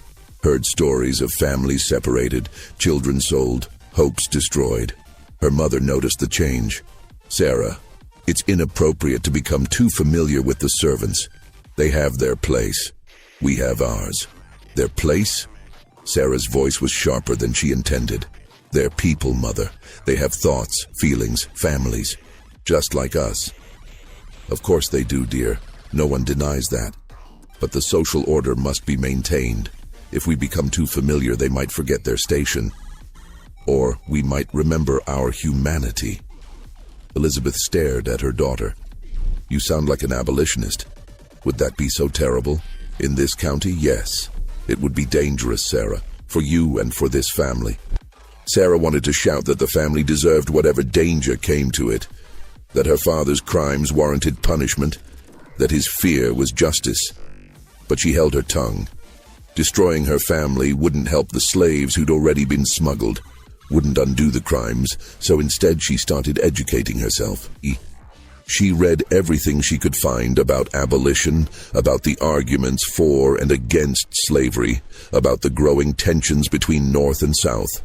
Heard stories of families separated, children sold, hopes destroyed. Her mother noticed the change. Sarah, it's inappropriate to become too familiar with the servants. They have their place. We have ours. Their place? Sarah's voice was sharper than she intended. They're people, Mother. They have thoughts, feelings, families. Just like us. Of course they do, dear. No one denies that. But the social order must be maintained. If we become too familiar, they might forget their station. Or we might remember our humanity. Elizabeth stared at her daughter. You sound like an abolitionist. Would that be so terrible? In this county, yes. It would be dangerous, Sarah, for you and for this family. Sarah wanted to shout that the family deserved whatever danger came to it, that her father's crimes warranted punishment, that his fear was justice. But she held her tongue. Destroying her family wouldn't help the slaves who'd already been smuggled, wouldn't undo the crimes, so instead she started educating herself. She read everything she could find about abolition, about the arguments for and against slavery, about the growing tensions between North and South.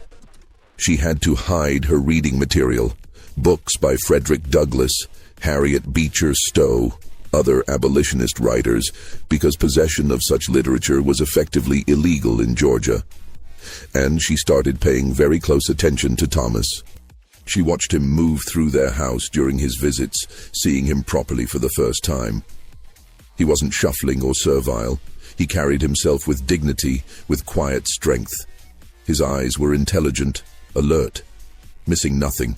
She had to hide her reading material, books by Frederick Douglass, Harriet Beecher Stowe, other abolitionist writers, because possession of such literature was effectively illegal in Georgia. And she started paying very close attention to Thomas. She watched him move through their house during his visits, seeing him properly for the first time. He wasn't shuffling or servile. He carried himself with dignity, with quiet strength. His eyes were intelligent, alert, missing nothing.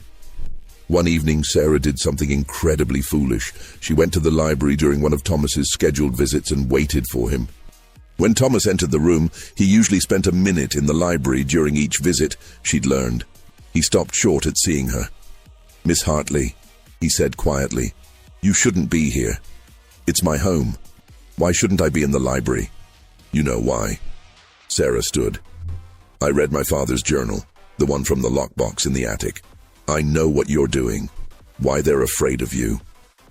One evening, Sarah did something incredibly foolish. She went to the library during one of Thomas's scheduled visits and waited for him. When Thomas entered the room, he usually spent a minute in the library during each visit, she'd learned. He stopped short at seeing her. "Miss Hartley," he said quietly, "you shouldn't be here. It's my home. Why shouldn't I be in the library?" "You know why." Sarah stood. "I read my father's journal, the one from the lockbox in the attic. I know what you're doing, why they're afraid of you."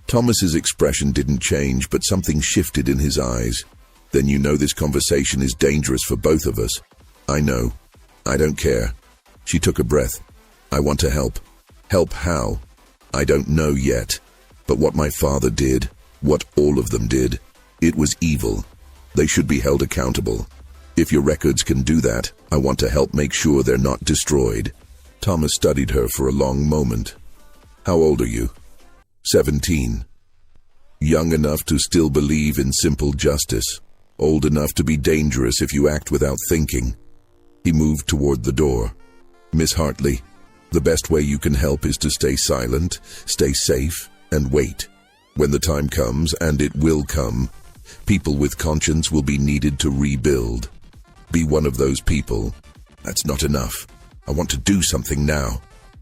Thomas's expression didn't change, but something shifted in his eyes. "Then you know this conversation is dangerous for both of us." "I know. I don't care." She took a breath. "I want to help." "Help how?" "I don't know yet. But what my father did, what all of them did, it was evil. They should be held accountable. If your records can do that, I want to help make sure they're not destroyed." Thomas studied her for a long moment. "How old are you?" 17. "Young enough to still believe in simple justice. Old enough to be dangerous if you act without thinking." He moved toward the door. "Miss Hartley, the best way you can help is to stay silent, stay safe, and wait. When the time comes, and it will come, people with conscience will be needed to rebuild. Be one of those people." "That's not enough. I want to do something now."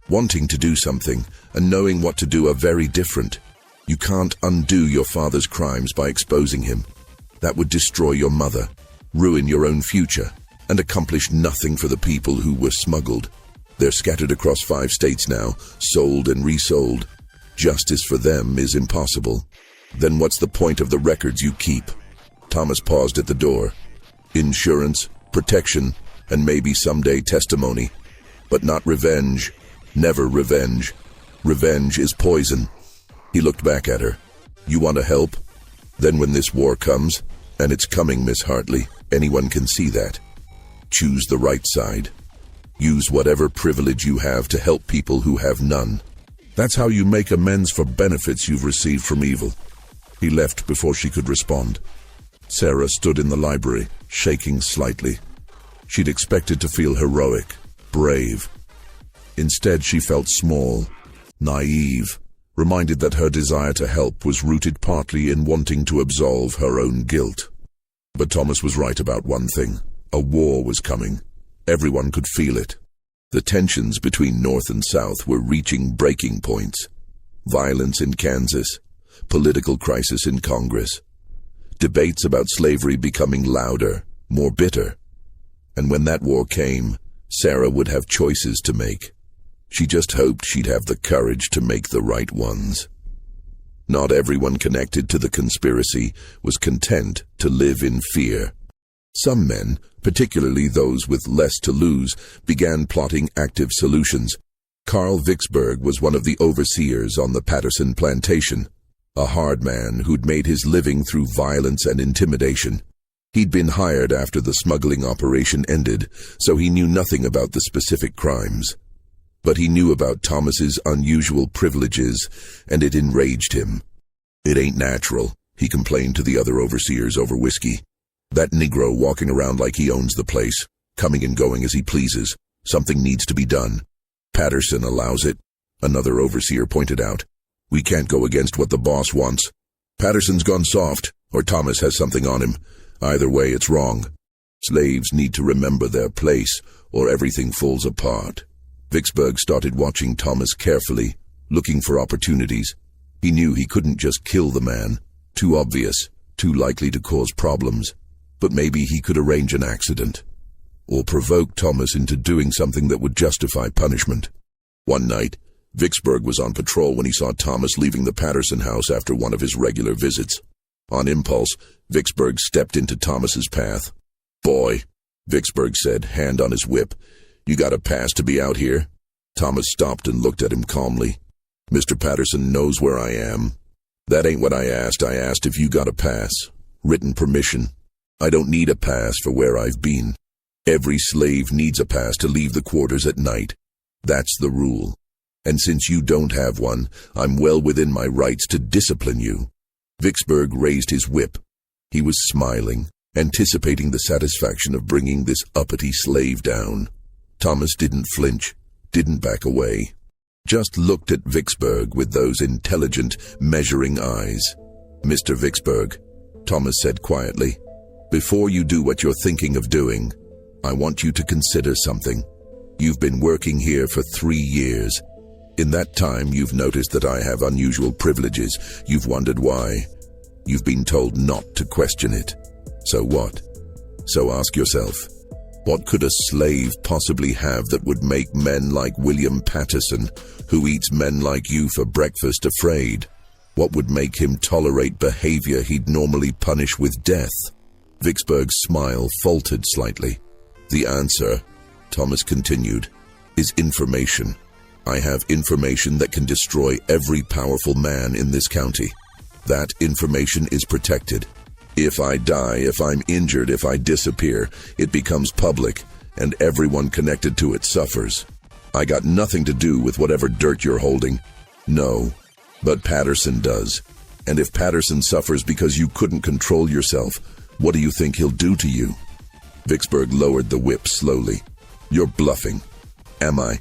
Wanting to do something and knowing what to do are very different. You can't undo your father's crimes by exposing him. That would destroy your mother, ruin your own future, and accomplish nothing for the people who were smuggled. They're scattered across 5 states now, sold and resold. Justice for them is impossible. Then what's the point of the records you keep?" Thomas paused at the door. "Insurance, protection, and maybe someday testimony. But not revenge. Never revenge. Revenge is poison." He looked back at her. "You want to help? Then when this war comes, and it's coming, Miss Hartley, anyone can see that. Choose the right side. Use whatever privilege you have to help people who have none. That's how you make amends for benefits you've received from evil." He left before she could respond. Sarah stood in the library, shaking slightly. She'd expected to feel heroic, brave. Instead, she felt small, naive, reminded that her desire to help was rooted partly in wanting to absolve her own guilt. But Thomas was right about one thing. A war was coming. Everyone could feel it. The tensions between North and South were reaching breaking points. Violence in Kansas, political crisis in Congress, debates about slavery becoming louder, more bitter. And when that war came, Sarah would have choices to make. She just hoped she'd have the courage to make the right ones. Not everyone connected to the conspiracy was content to live in fear. Some men, particularly those with less to lose, began plotting active solutions. Carl Vicksburg was one of the overseers on the Patterson Plantation, a hard man who'd made his living through violence and intimidation. He'd been hired after the smuggling operation ended, so he knew nothing about the specific crimes. But he knew about Thomas's unusual privileges, and it enraged him. "It ain't natural," he complained to the other overseers over whiskey. "That Negro walking around like he owns the place, coming and going as he pleases. Something needs to be done." "Patterson allows it," another overseer pointed out. "We can't go against what the boss wants. Patterson's gone soft. or Thomas has something on him. Either way, it's wrong. Slaves need to remember their place, or everything falls apart. Vicksburg started watching Thomas carefully, looking for opportunities. He knew he couldn't just kill the man. Too obvious, too likely to cause problems. But maybe he could arrange an accident, or provoke Thomas into doing something that would justify punishment. One night, Vicksburg was on patrol when he saw Thomas leaving the Patterson house after one of his regular visits. On impulse, Vicksburg stepped into Thomas's path. "Boy," Vicksburg said, hand on his whip, "you got a pass to be out here?" Thomas stopped and looked at him calmly. "Mr. Patterson knows where I am." "That ain't what I asked. I asked if you got a pass. Written permission. I don't need a pass for where I've been. Every slave needs a pass to leave the quarters at night. That's the rule. And since you don't have one, I'm well within my rights to discipline you." Vicksburg raised his whip. He was smiling, anticipating the satisfaction of bringing this uppity slave down. Thomas didn't flinch, didn't back away. Just looked at Vicksburg with those intelligent, measuring eyes. "Mr. Vicksburg," Thomas said quietly, "before you do what you're thinking of doing, I want you to consider something. You've been working here for 3 years. In that time, you've noticed that I have unusual privileges. You've wondered why. You've been told not to question it. So what? So ask yourself, what could a slave possibly have that would make men like William Patterson, who eats men like you for breakfast, afraid? What would make him tolerate behavior he'd normally punish with death?" Vicksburg's smile faltered slightly. "The answer," Thomas continued, "is information. I have information that can destroy every powerful man in this county. That information is protected. If I die, if I'm injured, if I disappear, it becomes public, and everyone connected to it suffers. I got nothing to do with whatever dirt you're holding. No, but Patterson does. And if Patterson suffers because you couldn't control yourself, what do you think he'll do to you?" Vicksburg lowered the whip slowly. "You're bluffing." "Am I?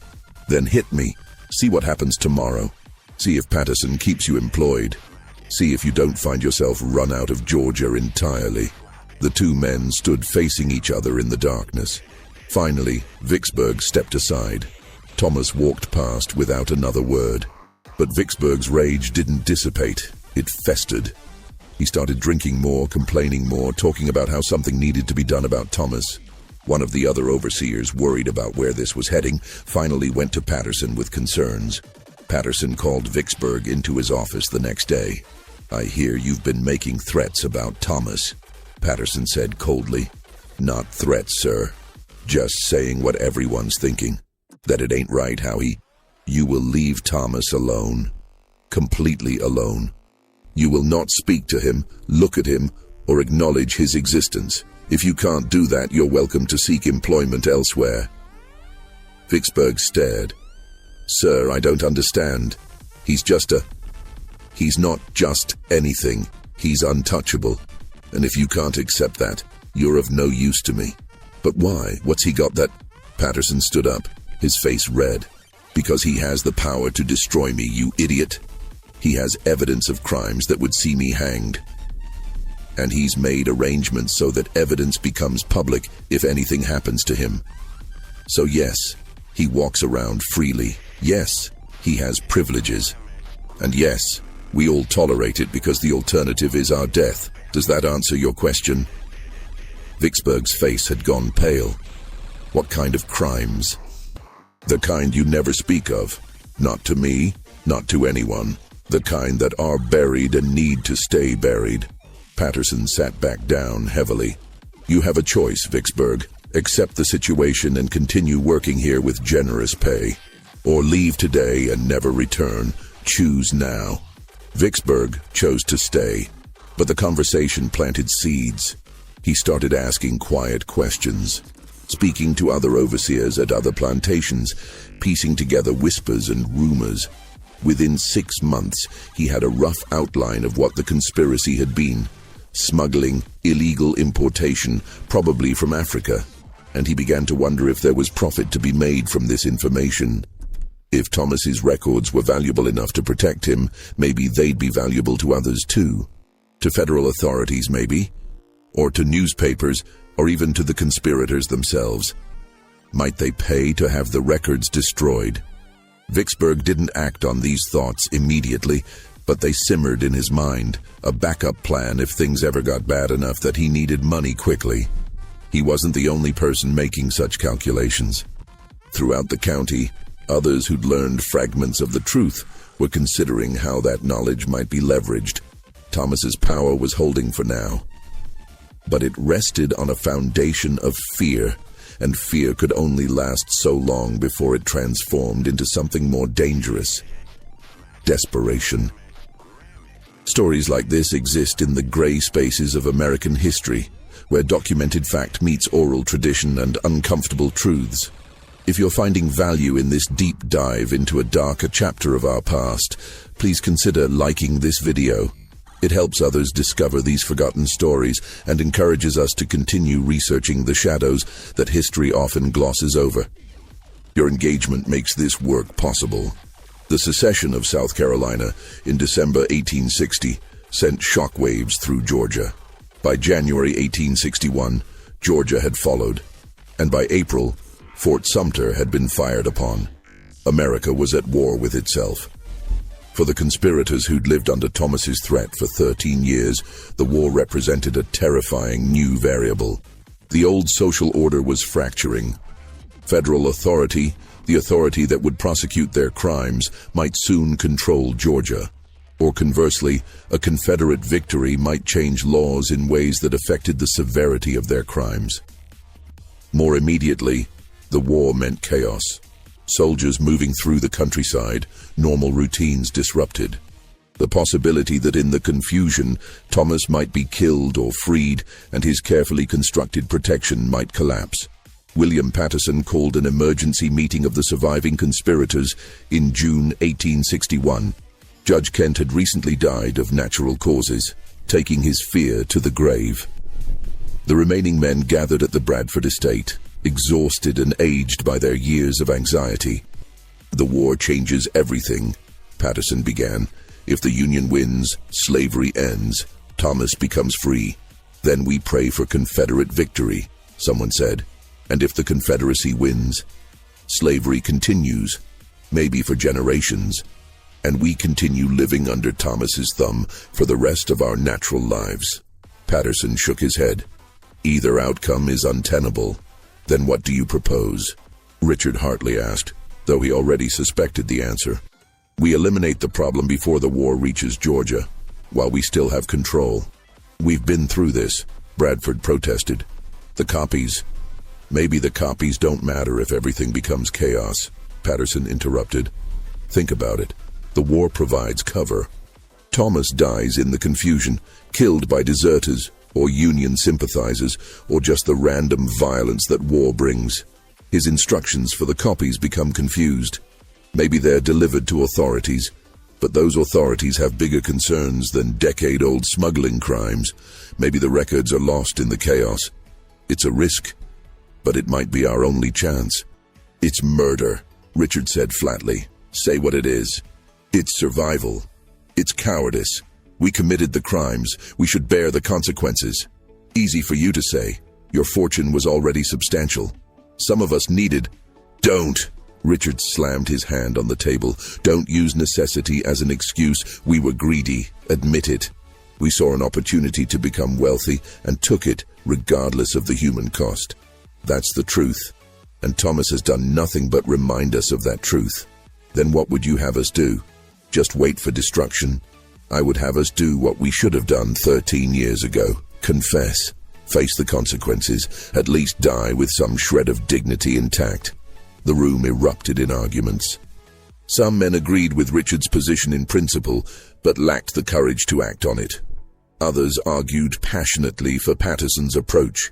Then hit me. See what happens tomorrow. See if Patterson keeps you employed. See if you don't find yourself run out of Georgia entirely." The two men stood facing each other in the darkness. Finally, Vicksburg stepped aside. Thomas walked past without another word. But Vicksburg's rage didn't dissipate. It festered. He started drinking more, complaining more, talking about how something needed to be done about Thomas. One of the other overseers, worried about where this was heading, finally went to Patterson with concerns. Patterson called Vicksburg into his office the next day. "I hear you've been making threats about Thomas," Patterson said coldly. "Not threats, sir. Just saying what everyone's thinking. That it ain't right how You will leave Thomas alone. Completely alone. You will not speak to him, look at him, or acknowledge his existence. If you can't do that, you're welcome to seek employment elsewhere." Vicksburg stared. "Sir, I don't understand. He's not just anything. He's untouchable. And if you can't accept that, you're of no use to me." "But why? What's he got that—" Patterson stood up, his face red. "Because he has the power to destroy me, you idiot. He has evidence of crimes that would see me hanged. And he's made arrangements so that evidence becomes public if anything happens to him. So yes, he walks around freely. Yes, he has privileges. And yes, we all tolerate it because the alternative is our death. Does that answer your question?" Vicksburg's face had gone pale. "What kind of crimes?" "The kind you never speak of. Not to me, not to anyone. The kind that are buried and need to stay buried." Patterson sat back down heavily. "You have a choice, Vicksburg. Accept the situation and continue working here with generous pay. Or leave today and never return. Choose now." Vicksburg chose to stay, but the conversation planted seeds. He started asking quiet questions, speaking to other overseers at other plantations, piecing together whispers and rumors. Within 6 months, he had a rough outline of what the conspiracy had been. Smuggling, illegal importation, probably from Africa. And he began to wonder if there was profit to be made from this information. If Thomas's records were valuable enough to protect him, maybe they'd be valuable to others too. To federal authorities, maybe? Or to newspapers, or even to the conspirators themselves? Might they pay to have the records destroyed? Vicksburg didn't act on these thoughts immediately, but they simmered in his mind, a backup plan if things ever got bad enough that he needed money quickly. He wasn't the only person making such calculations. Throughout the county, others who'd learned fragments of the truth were considering how that knowledge might be leveraged. Thomas's power was holding for now. But it rested on a foundation of fear, and fear could only last so long before it transformed into something more dangerous. Desperation. Stories like this exist in the gray spaces of American history, where documented fact meets oral tradition and uncomfortable truths. If you're finding value in this deep dive into a darker chapter of our past, please consider liking this video. It helps others discover these forgotten stories and encourages us to continue researching the shadows that history often glosses over. Your engagement makes this work possible. The secession of South Carolina in December 1860 sent shockwaves through Georgia. By January 1861, Georgia had followed, and by April, Fort Sumter had been fired upon. America was at war with itself. For the conspirators who'd lived under Thomas's threat for 13 years, the war represented a terrifying new variable. The old social order was fracturing. Federal authority, the authority that would prosecute their crimes, might soon control Georgia. Or conversely, a Confederate victory might change laws in ways that affected the severity of their crimes. More immediately, the war meant chaos. Soldiers moving through the countryside, normal routines disrupted. The possibility that in the confusion, Thomas might be killed or freed, and his carefully constructed protection might collapse. William Patterson called an emergency meeting of the surviving conspirators in June 1861. Judge Kent had recently died of natural causes, taking his fear to the grave. The remaining men gathered at the Bradford estate, exhausted and aged by their years of anxiety. "The war changes everything," Patterson began. "If the Union wins, slavery ends. Thomas becomes free. Then we pray for Confederate victory," someone said. "And if the Confederacy wins, slavery continues, maybe for generations, and we continue living under Thomas's thumb for the rest of our natural lives." Patterson shook his head. "Either outcome is untenable. Then what do you propose?" Richard Hartley asked, though he already suspected the answer. "We eliminate the problem before the war reaches Georgia, while we still have control." "We've been through this," Bradford protested. "The copies." "Maybe the copies don't matter if everything becomes chaos," Patterson interrupted. "Think about it. The war provides cover. Thomas dies in the confusion, killed by deserters, or Union sympathizers, or just the random violence that war brings. His instructions for the copies become confused. Maybe they're delivered to authorities, but those authorities have bigger concerns than decade-old smuggling crimes. Maybe the records are lost in the chaos. It's a risk, but it might be our only chance." "It's murder," Richard said flatly. "Say what it is." "It's survival. It's cowardice. We committed the crimes. We should bear the consequences." "Easy for you to say. Your fortune was already substantial. Some of us needed—" "Don't!" Richard slammed his hand on the table. "Don't use necessity as an excuse. We were greedy. Admit it. We saw an opportunity to become wealthy and took it, regardless of the human cost. That's the truth. And Thomas has done nothing but remind us of that truth. Then what would you have us do? Just wait for destruction? I would have us do what we should have done 13 years ago. Confess. Face the consequences. At least die with some shred of dignity intact." The room erupted in arguments. Some men agreed with Richard's position in principle, but lacked the courage to act on it. Others argued passionately for Patterson's approach.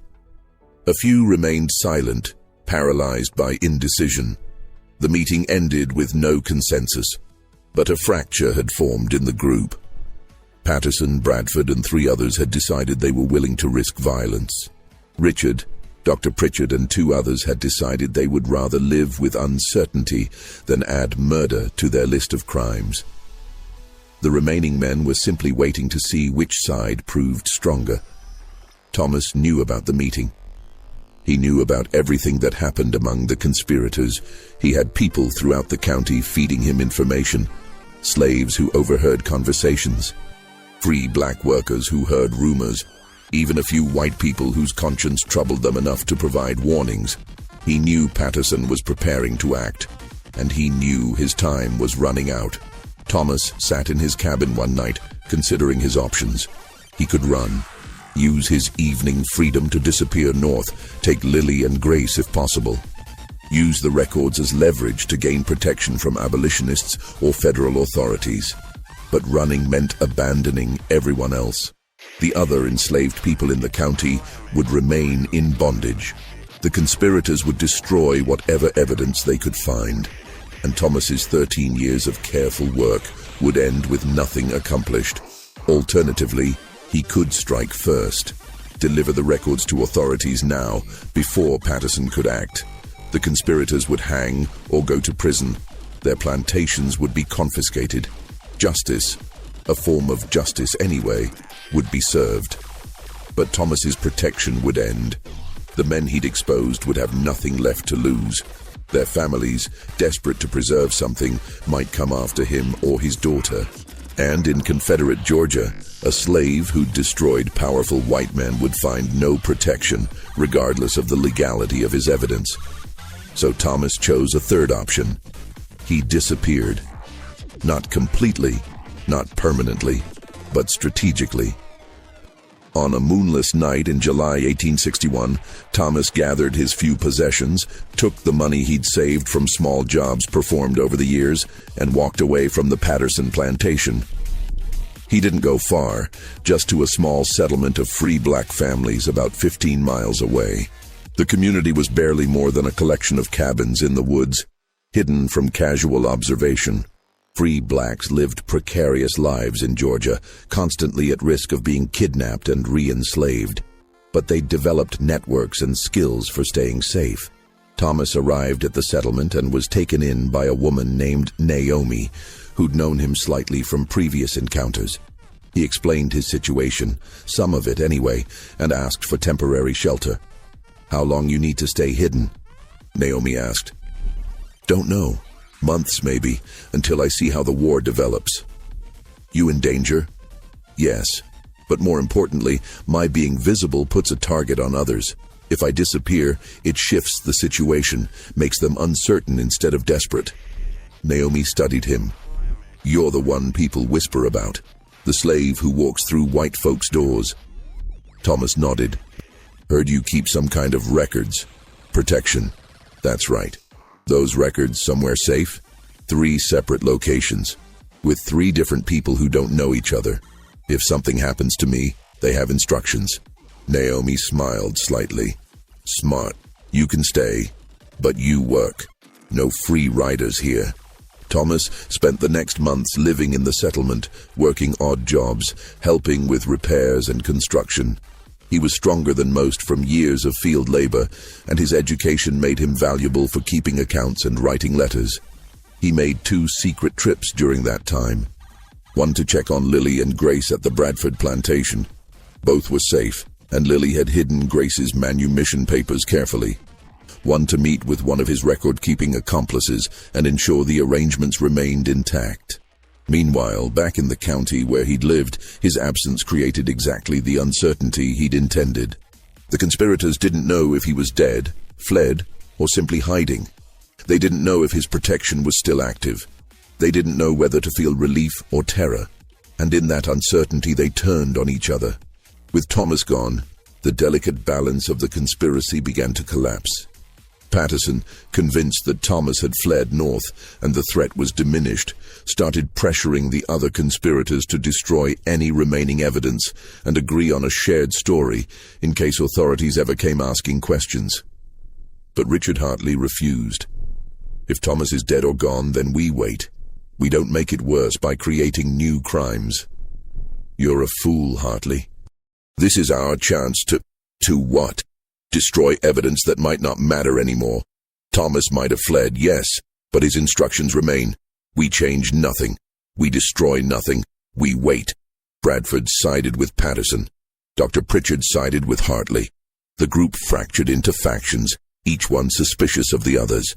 A few remained silent, paralyzed by indecision. The meeting ended with no consensus, but a fracture had formed in the group. Patterson, Bradford, and 3 others had decided they were willing to risk violence. Richard, Dr. Pritchard, and 2 others had decided they would rather live with uncertainty than add murder to their list of crimes. The remaining men were simply waiting to see which side proved stronger. Thomas knew about the meeting. He knew about everything that happened among the conspirators. He had people throughout the county feeding him information, slaves who overheard conversations, free black workers who heard rumors, even a few white people whose conscience troubled them enough to provide warnings. He knew Patterson was preparing to act, and he knew his time was running out. Thomas sat in his cabin one night, considering his options. He could run, use his evening freedom to disappear north, take Lily and Grace if possible, use the records as leverage to gain protection from abolitionists or federal authorities. But running meant abandoning everyone else. The other enslaved people in the county would remain in bondage. The conspirators would destroy whatever evidence they could find, and Thomas's 13 years of careful work would end with nothing accomplished. Alternatively, he could strike first, deliver the records to authorities now, before Patterson could act. The conspirators would hang or go to prison. Their plantations would be confiscated. Justice, a form of justice anyway, would be served. But Thomas's protection would end. The men he'd exposed would have nothing left to lose. Their families, desperate to preserve something, might come after him or his daughter. And in Confederate Georgia, a slave who'd destroyed powerful white men would find no protection, regardless of the legality of his evidence. So Thomas chose a third option. He disappeared. Not completely, not permanently, but strategically. On a moonless night in July 1861, Thomas gathered his few possessions, took the money he'd saved from small jobs performed over the years, and walked away from the Patterson plantation. He didn't go far, just to a small settlement of free black families about 15 miles away. The community was barely more than a collection of cabins in the woods, hidden from casual observation. Free blacks lived precarious lives in Georgia, constantly at risk of being kidnapped and re-enslaved. But they developed networks and skills for staying safe. Thomas arrived at the settlement and was taken in by a woman named Naomi, who'd known him slightly from previous encounters. He explained his situation, some of it anyway, and asked for temporary shelter. "How long you need to stay hidden?" Naomi asked. "Don't know. Months, maybe, until I see how the war develops." "You in danger?" "Yes, but more importantly, my being visible puts a target on others. If I disappear, it shifts the situation, makes them uncertain instead of desperate." Naomi studied him. "You're the one people whisper about, the slave who walks through white folks' doors." Thomas nodded. "Heard you keep some kind of records. Protection." "That's right. Those records somewhere safe? 3 separate locations, with 3 different people who don't know each other. If something happens to me, they have instructions." Naomi smiled slightly. "Smart. You can stay, but you work. No free riders here." Thomas spent the next months living in the settlement, working odd jobs, helping with repairs and construction. He was stronger than most from years of field labor, and his education made him valuable for keeping accounts and writing letters. He made 2 secret trips during that time. One to check on Lily and Grace at the Bradford plantation. Both were safe, and Lily had hidden Grace's manumission papers carefully. One to meet with one of his record-keeping accomplices and ensure the arrangements remained intact. Meanwhile, back in the county where he'd lived, his absence created exactly the uncertainty he'd intended. The conspirators didn't know if he was dead, fled, or simply hiding. They didn't know if his protection was still active. They didn't know whether to feel relief or terror. And in that uncertainty, they turned on each other. With Thomas gone, the delicate balance of the conspiracy began to collapse. Patterson, convinced that Thomas had fled north and the threat was diminished, started pressuring the other conspirators to destroy any remaining evidence and agree on a shared story in case authorities ever came asking questions. But Richard Hartley refused. "If Thomas is dead or gone, then we wait. We don't make it worse by creating new crimes." "You're a fool, Hartley. This is our chance to what? Destroy evidence that might not matter anymore. Thomas might have fled, yes, but his instructions remain. We change nothing. We destroy nothing. We wait. Bradford sided with Patterson. Dr. Pritchard sided with Hartley. The group fractured into factions, each one suspicious of the others.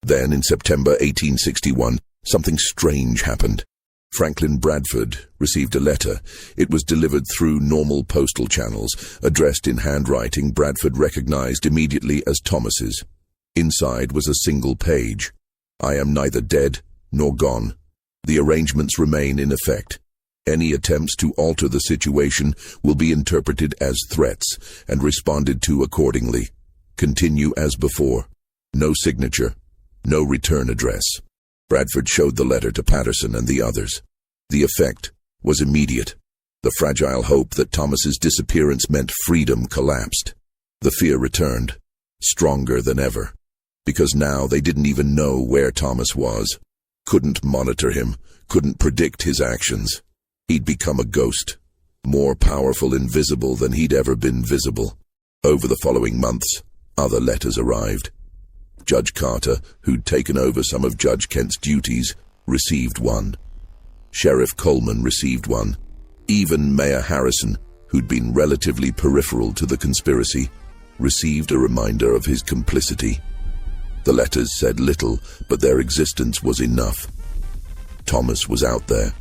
Then, in September 1861, something strange happened. Franklin Bradford received a letter. It was delivered through normal postal channels, addressed in handwriting Bradford recognized immediately as Thomas's. Inside was a single page. I am neither dead nor gone. The arrangements remain in effect. Any attempts to alter the situation will be interpreted as threats and responded to accordingly. Continue as before. No signature. No return address. Bradford showed the letter to Patterson and the others. The effect was immediate. The fragile hope that Thomas's disappearance meant freedom collapsed. The fear returned, stronger than ever, because now they didn't even know where Thomas was. Couldn't monitor him, couldn't predict his actions. He'd become a ghost, more powerful invisible than he'd ever been visible. Over the following months, other letters arrived. Judge Carter, who'd taken over some of Judge Kent's duties, received one. Sheriff Coleman received one. Even Mayor Harrison, who'd been relatively peripheral to the conspiracy, received a reminder of his complicity. The letters said little, but their existence was enough. Thomas was out there.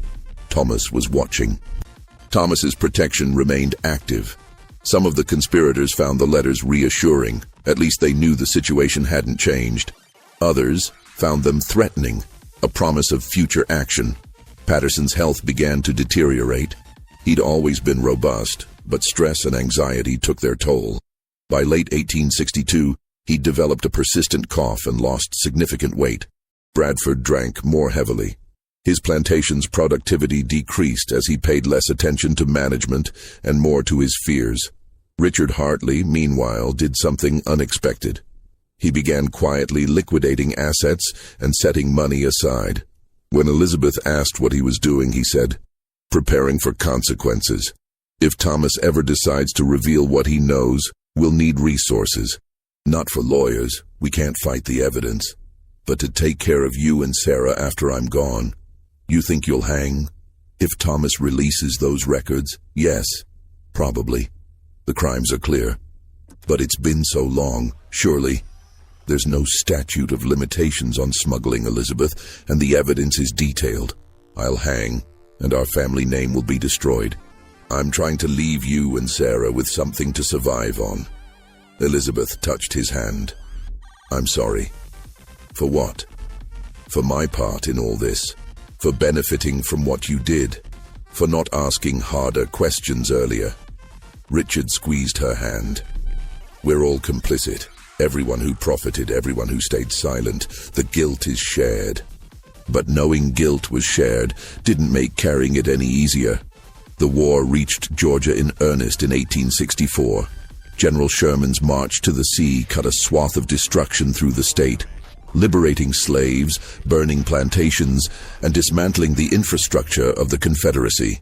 Thomas was watching. Thomas's protection remained active. Some of the conspirators found the letters reassuring. At least they knew the situation hadn't changed. Others found them threatening, a promise of future action. Patterson's health began to deteriorate. He'd always been robust, but stress and anxiety took their toll. By late 1862, he'd developed a persistent cough and lost significant weight. Bradford drank more heavily. His plantation's productivity decreased as he paid less attention to management and more to his fears. Richard Hartley, meanwhile, did something unexpected. He began quietly liquidating assets and setting money aside. When Elizabeth asked what he was doing, he said, "Preparing for consequences. If Thomas ever decides to reveal what he knows, we'll need resources. Not for lawyers, we can't fight the evidence, but to take care of you and Sarah after I'm gone. You think you'll hang? If Thomas releases those records, yes, probably. The crimes are clear. But it's been so long, surely. There's no statute of limitations on smuggling, Elizabeth, and the evidence is detailed. I'll hang, and our family name will be destroyed. I'm trying to leave you and Sarah with something to survive on." Elizabeth touched his hand. "I'm sorry." "For what?" "For my part in all this. For benefiting from what you did. For not asking harder questions earlier." Richard squeezed her hand. "We're all complicit. Everyone who profited, everyone who stayed silent. The guilt is shared." But knowing guilt was shared didn't make carrying it any easier. The war reached Georgia in earnest in 1864. General Sherman's march to the sea cut a swath of destruction through the state, liberating slaves, burning plantations, and dismantling the infrastructure of the Confederacy.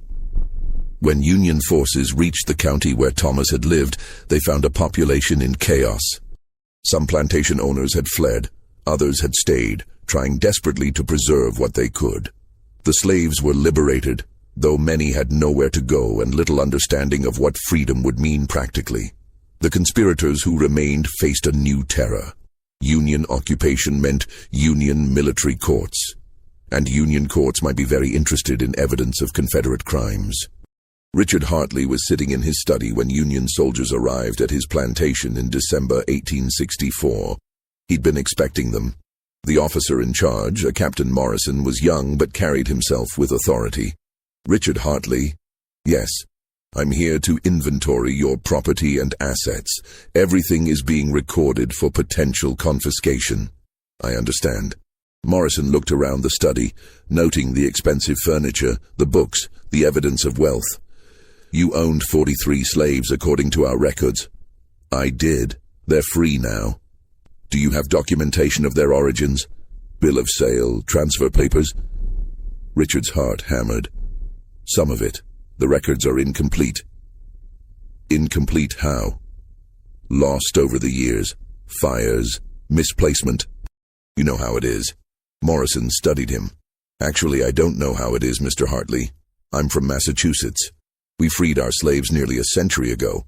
When Union forces reached the county where Thomas had lived, they found a population in chaos. Some plantation owners had fled, others had stayed, trying desperately to preserve what they could. The slaves were liberated, though many had nowhere to go and little understanding of what freedom would mean practically. The conspirators who remained faced a new terror. Union occupation meant Union military courts, and Union courts might be very interested in evidence of Confederate crimes. Richard Hartley was sitting in his study when Union soldiers arrived at his plantation in December 1864. He'd been expecting them. The officer in charge, a Captain Morrison, was young but carried himself with authority. "Richard Hartley." "Yes. I'm here to inventory your property and assets. Everything is being recorded for potential confiscation." "I understand." Morrison looked around the study, noting the expensive furniture, the books, the evidence of wealth. "You owned 43 slaves according to our records." "I did. They're free now." "Do you have documentation of their origins? Bill of sale, transfer papers?" Richard's heart hammered. "Some of it. The records are incomplete." "Incomplete how?" "Lost over the years. Fires, misplacement. You know how it is." Morrison studied him. Actually, I don't know how it is, Mr. Hartley. I'm from Massachusetts. We freed our slaves nearly a century ago.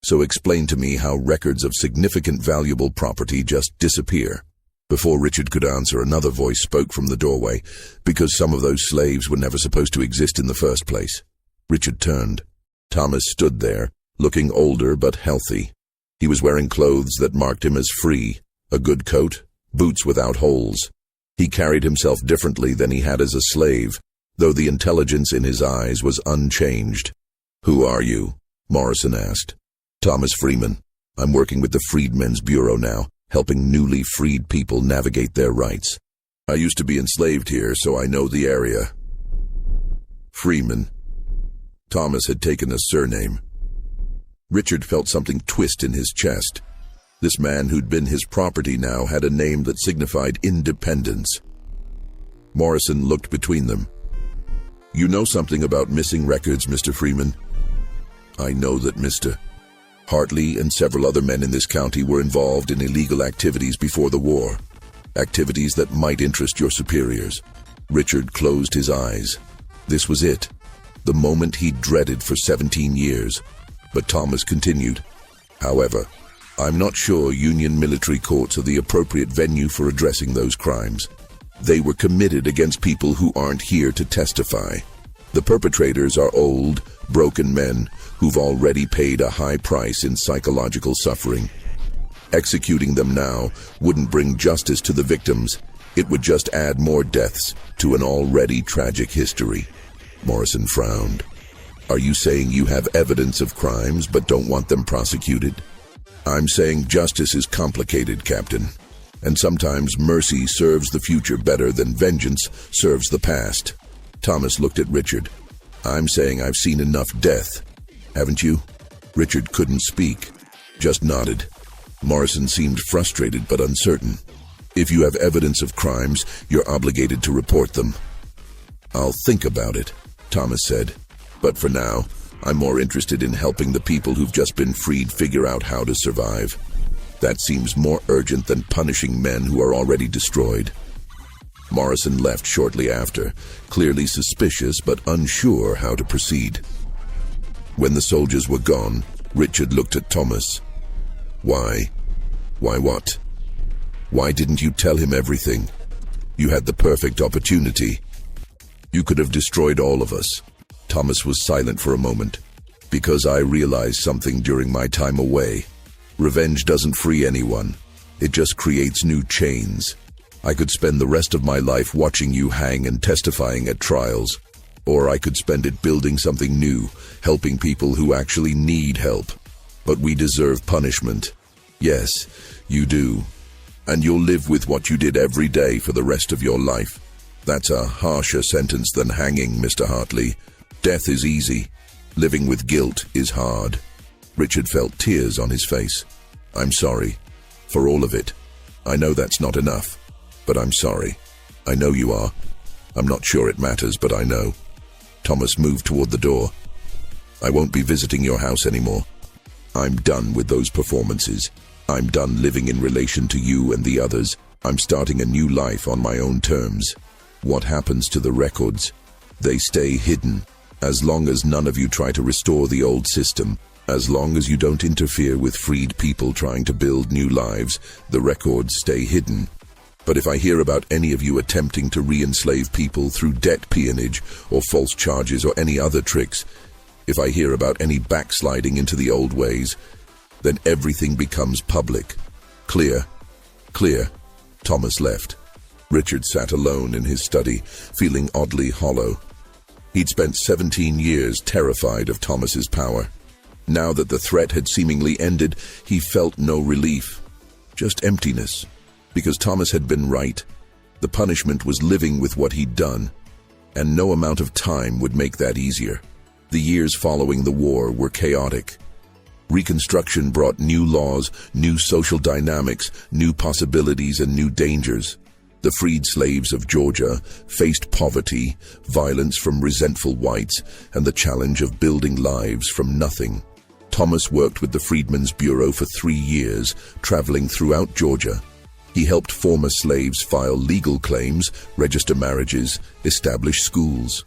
So explain to me how records of significant valuable property just disappear. Before Richard could answer, another voice spoke from the doorway, because some of those slaves were never supposed to exist in the first place. Richard turned. Thomas stood there, looking older but healthy. He was wearing clothes that marked him as free, a good coat, boots without holes. He carried himself differently than he had as a slave, though the intelligence in his eyes was unchanged. "Who are you?" Morrison asked. "Thomas Freeman. I'm working with the Freedmen's Bureau now, helping newly freed people navigate their rights. I used to be enslaved here, so I know the area." Freeman. Thomas had taken a surname. Richard felt something twist in his chest. This man who'd been his property now had a name that signified independence. Morrison looked between them. "You know something about missing records, Mr. Freeman?" "I know that Mr. Hartley and several other men in this county were involved in illegal activities before the war. Activities that might interest your superiors." Richard closed his eyes. This was it. The moment he dreaded for 17 years. But Thomas continued. "However, I'm not sure Union military courts are the appropriate venue for addressing those crimes. They were committed against people who aren't here to testify. The perpetrators are old, broken men who've already paid a high price in psychological suffering. Executing them now wouldn't bring justice to the victims. It would just add more deaths to an already tragic history." Morrison frowned. "Are you saying you have evidence of crimes but don't want them prosecuted?" "I'm saying justice is complicated, Captain. And sometimes mercy serves the future better than vengeance serves the past." Thomas looked at Richard. "I'm saying I've seen enough death. Haven't you?" Richard couldn't speak, just nodded. Morrison seemed frustrated but uncertain. "If you have evidence of crimes, you're obligated to report them." "I'll think about it," Thomas said. "But for now, I'm more interested in helping the people who've just been freed figure out how to survive. That seems more urgent than punishing men who are already destroyed." Morrison left shortly after, clearly suspicious but unsure how to proceed. When the soldiers were gone, Richard looked at Thomas. "Why? Why what? Why didn't you tell him everything? You had the perfect opportunity. You could have destroyed all of us." Thomas was silent for a moment. "Because I realized something during my time away. Revenge doesn't free anyone. It just creates new chains. I could spend the rest of my life watching you hang and testifying at trials. Or I could spend it building something new, helping people who actually need help. But we deserve punishment. Yes, you do. And you'll live with what you did every day for the rest of your life. That's a harsher sentence than hanging, Mr. Hartley. Death is easy. Living with guilt is hard." Richard felt tears on his face. "I'm sorry. For all of it. I know that's not enough. But I'm sorry. I know you are. I'm not sure it matters, but I know." Thomas moved toward the door. "I won't be visiting your house anymore. I'm done with those performances. I'm done living in relation to you and the others. I'm starting a new life on my own terms. What happens to the records? They stay hidden. As long as none of you try to restore the old system, as long as you don't interfere with freed people trying to build new lives, the records stay hidden. But if I hear about any of you attempting to re-enslave people through debt peonage or false charges or any other tricks, if I hear about any backsliding into the old ways, then everything becomes public. Clear? Clear." Thomas left. Richard sat alone in his study, feeling oddly hollow. He'd spent 17 years terrified of Thomas's power. Now that the threat had seemingly ended, he felt no relief, just emptiness. Because Thomas had been right. The punishment was living with what he'd done, and no amount of time would make that easier. The years following the war were chaotic. Reconstruction brought new laws, new social dynamics, new possibilities, and new dangers. The freed slaves of Georgia faced poverty, violence from resentful whites, and the challenge of building lives from nothing. Thomas worked with the Freedmen's Bureau for 3 years, traveling throughout Georgia. He helped former slaves file legal claims, register marriages, establish schools.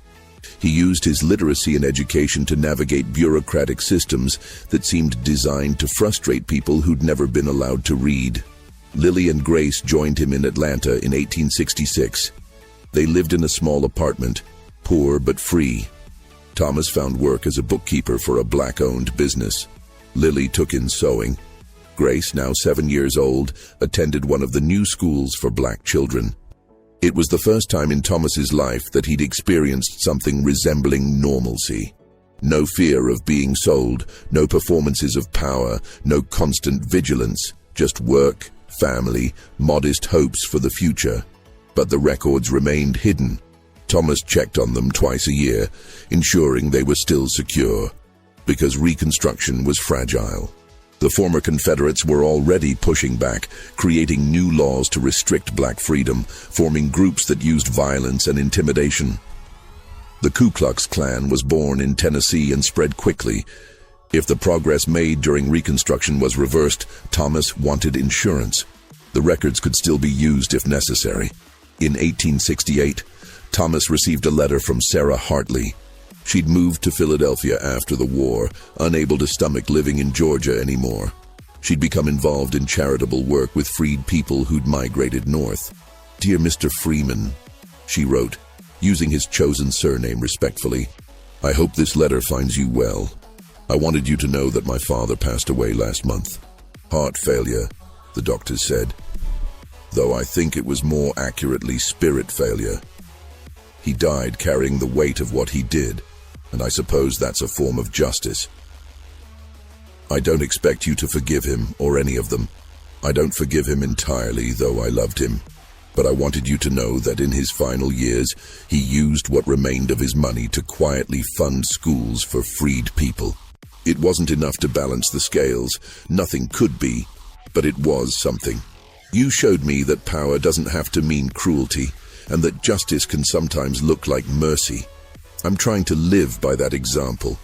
He used his literacy and education to navigate bureaucratic systems that seemed designed to frustrate people who'd never been allowed to read. Lily and Grace joined him in Atlanta in 1866. They lived in a small apartment, poor but free. Thomas found work as a bookkeeper for a black-owned business. Lily took in sewing. Grace, now 7 years old, attended one of the new schools for black children. It was the first time in Thomas's life that he'd experienced something resembling normalcy. No fear of being sold, no performances of power, no constant vigilance, just work, family, modest hopes for the future. But the records remained hidden. Thomas checked on them twice a year, ensuring they were still secure, because Reconstruction was fragile. The former Confederates were already pushing back, creating new laws to restrict black freedom, forming groups that used violence and intimidation. The Ku Klux Klan was born in Tennessee and spread quickly. If the progress made during Reconstruction was reversed, Thomas wanted insurance. The records could still be used if necessary. In 1868, Thomas received a letter from Sarah Hartley. She'd moved to Philadelphia after the war, unable to stomach living in Georgia anymore. She'd become involved in charitable work with freed people who'd migrated north. "Dear Mr. Freeman," she wrote, using his chosen surname respectfully, "I hope this letter finds you well. I wanted you to know that my father passed away last month. Heart failure, the doctors said, though I think it was more accurately spirit failure. He died carrying the weight of what he did, and I suppose that's a form of justice. I don't expect you to forgive him, or any of them. I don't forgive him entirely, though I loved him. But I wanted you to know that in his final years, he used what remained of his money to quietly fund schools for freed people. It wasn't enough to balance the scales. Nothing could be, but it was something. You showed me that power doesn't have to mean cruelty, and that justice can sometimes look like mercy. I'm trying to live by that example.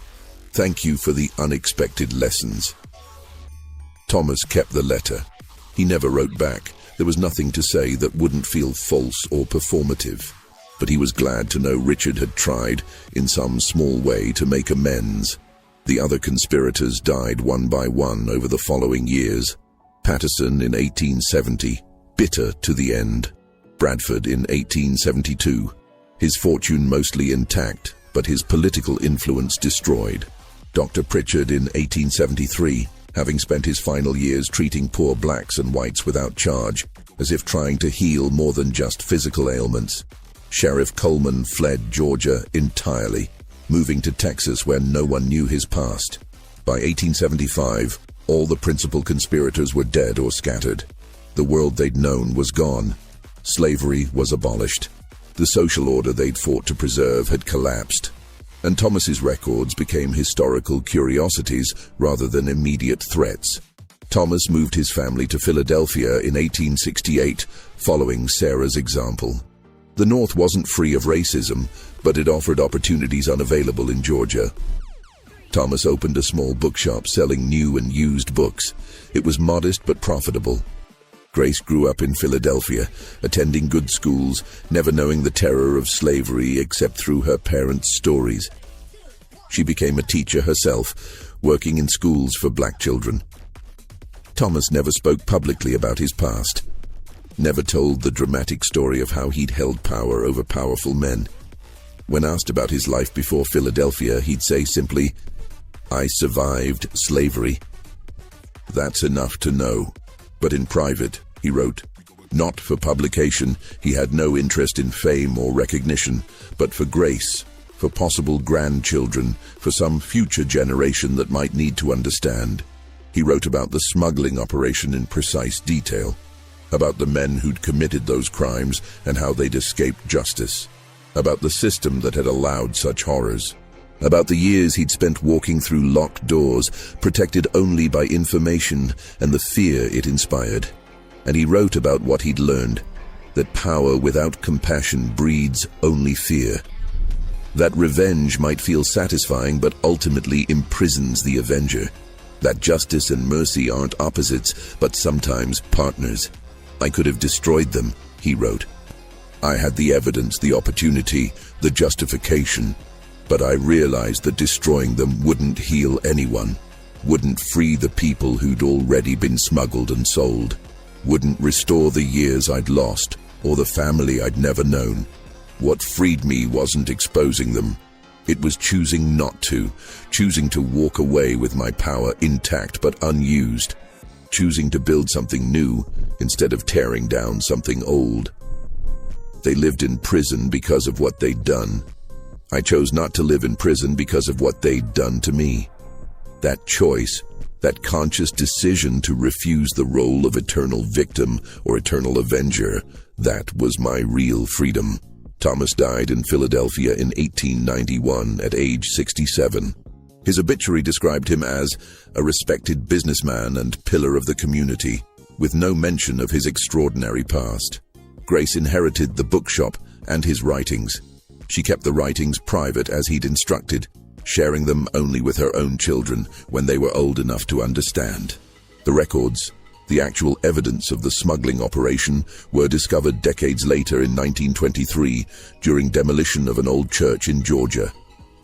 Thank you for the unexpected lessons." Thomas kept the letter. He never wrote back. There was nothing to say that wouldn't feel false or performative. But he was glad to know Richard had tried, in some small way, to make amends. The other conspirators died one by one over the following years. Patterson in 1870, bitter to the end. Bradford in 1872, his fortune mostly intact, but his political influence destroyed. Dr. Pritchard in 1873, having spent his final years treating poor blacks and whites without charge, as if trying to heal more than just physical ailments. Sheriff Coleman fled Georgia entirely, moving to Texas where no one knew his past. By 1875, all the principal conspirators were dead or scattered. The world they'd known was gone. Slavery was abolished. The social order they'd fought to preserve had collapsed. And Thomas's records became historical curiosities rather than immediate threats. Thomas moved his family to Philadelphia in 1868, following Sarah's example. The North wasn't free of racism, but it offered opportunities unavailable in Georgia. Thomas opened a small bookshop selling new and used books. It was modest but profitable. Grace grew up in Philadelphia, attending good schools, never knowing the terror of slavery except through her parents' stories. She became a teacher herself, working in schools for black children. Thomas never spoke publicly about his past, never told the dramatic story of how he'd held power over powerful men. When asked about his life before Philadelphia, he'd say simply, "I survived slavery." That's enough to know. But in private, he wrote, not for publication, he had no interest in fame or recognition, but for grace, for possible grandchildren, for some future generation that might need to understand. He wrote about the smuggling operation in precise detail, about the men who'd committed those crimes and how they'd escaped justice, about the system that had allowed such horrors, about the years he'd spent walking through locked doors, protected only by information and the fear it inspired. And he wrote about what he'd learned, that power without compassion breeds only fear. That revenge might feel satisfying but ultimately imprisons the avenger. That justice and mercy aren't opposites, but sometimes partners. I could have destroyed them, he wrote. I had the evidence, the opportunity, the justification, but I realized that destroying them wouldn't heal anyone, wouldn't free the people who'd already been smuggled and sold, wouldn't restore the years I'd lost or the family I'd never known. What freed me wasn't exposing them. It was choosing not to, choosing to walk away with my power intact but unused, choosing to build something new instead of tearing down something old. They lived in prison because of what they'd done. I chose not to live in prison because of what they'd done to me. That choice, that conscious decision to refuse the role of eternal victim or eternal avenger, that was my real freedom. Thomas died in Philadelphia in 1891 at age 67. His obituary described him as a respected businessman and pillar of the community, with no mention of his extraordinary past. Grace inherited the bookshop and his writings. She kept the writings private as he'd instructed, sharing them only with her own children when they were old enough to understand. The records, the actual evidence of the smuggling operation, were discovered decades later in 1923 during demolition of an old church in Georgia.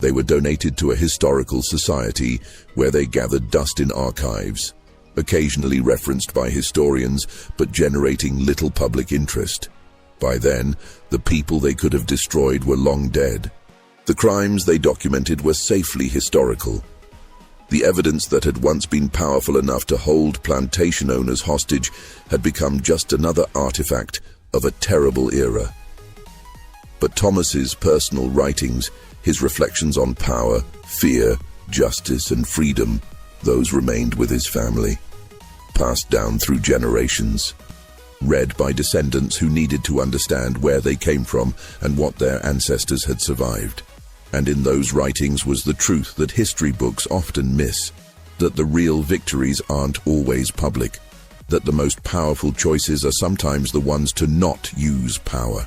They were donated to a historical society where they gathered dust in archives, occasionally referenced by historians but generating little public interest. By then, the people they could have destroyed were long dead. The crimes they documented were safely historical. The evidence that had once been powerful enough to hold plantation owners hostage had become just another artifact of a terrible era. But Thomas's personal writings, his reflections on power, fear, justice, and freedom, those remained with his family, passed down through generations, read by descendants who needed to understand where they came from and what their ancestors had survived. And in those writings was the truth that history books often miss, that the real victories aren't always public, that the most powerful choices are sometimes the ones to not use power.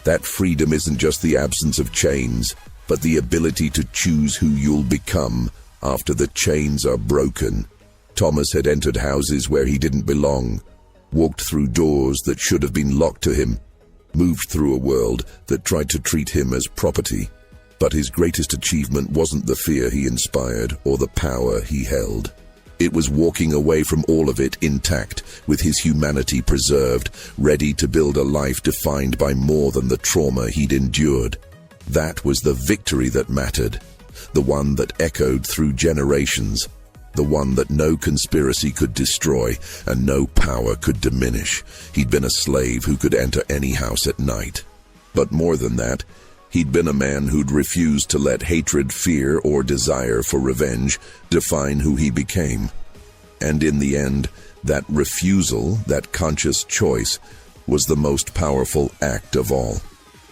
That freedom isn't just the absence of chains, but the ability to choose who you'll become after the chains are broken. Thomas had entered houses where he didn't belong, walked through doors that should have been locked to him, moved through a world that tried to treat him as property. But his greatest achievement wasn't the fear he inspired or the power he held. It was walking away from all of it intact, with his humanity preserved, ready to build a life defined by more than the trauma he'd endured. That was the victory that mattered, the one that echoed through generations, the one that no conspiracy could destroy and no power could diminish. He'd been a slave who could enter any house at night. But more than that, he'd been a man who'd refused to let hatred, fear, or desire for revenge define who he became. And in the end, that refusal, that conscious choice, was the most powerful act of all.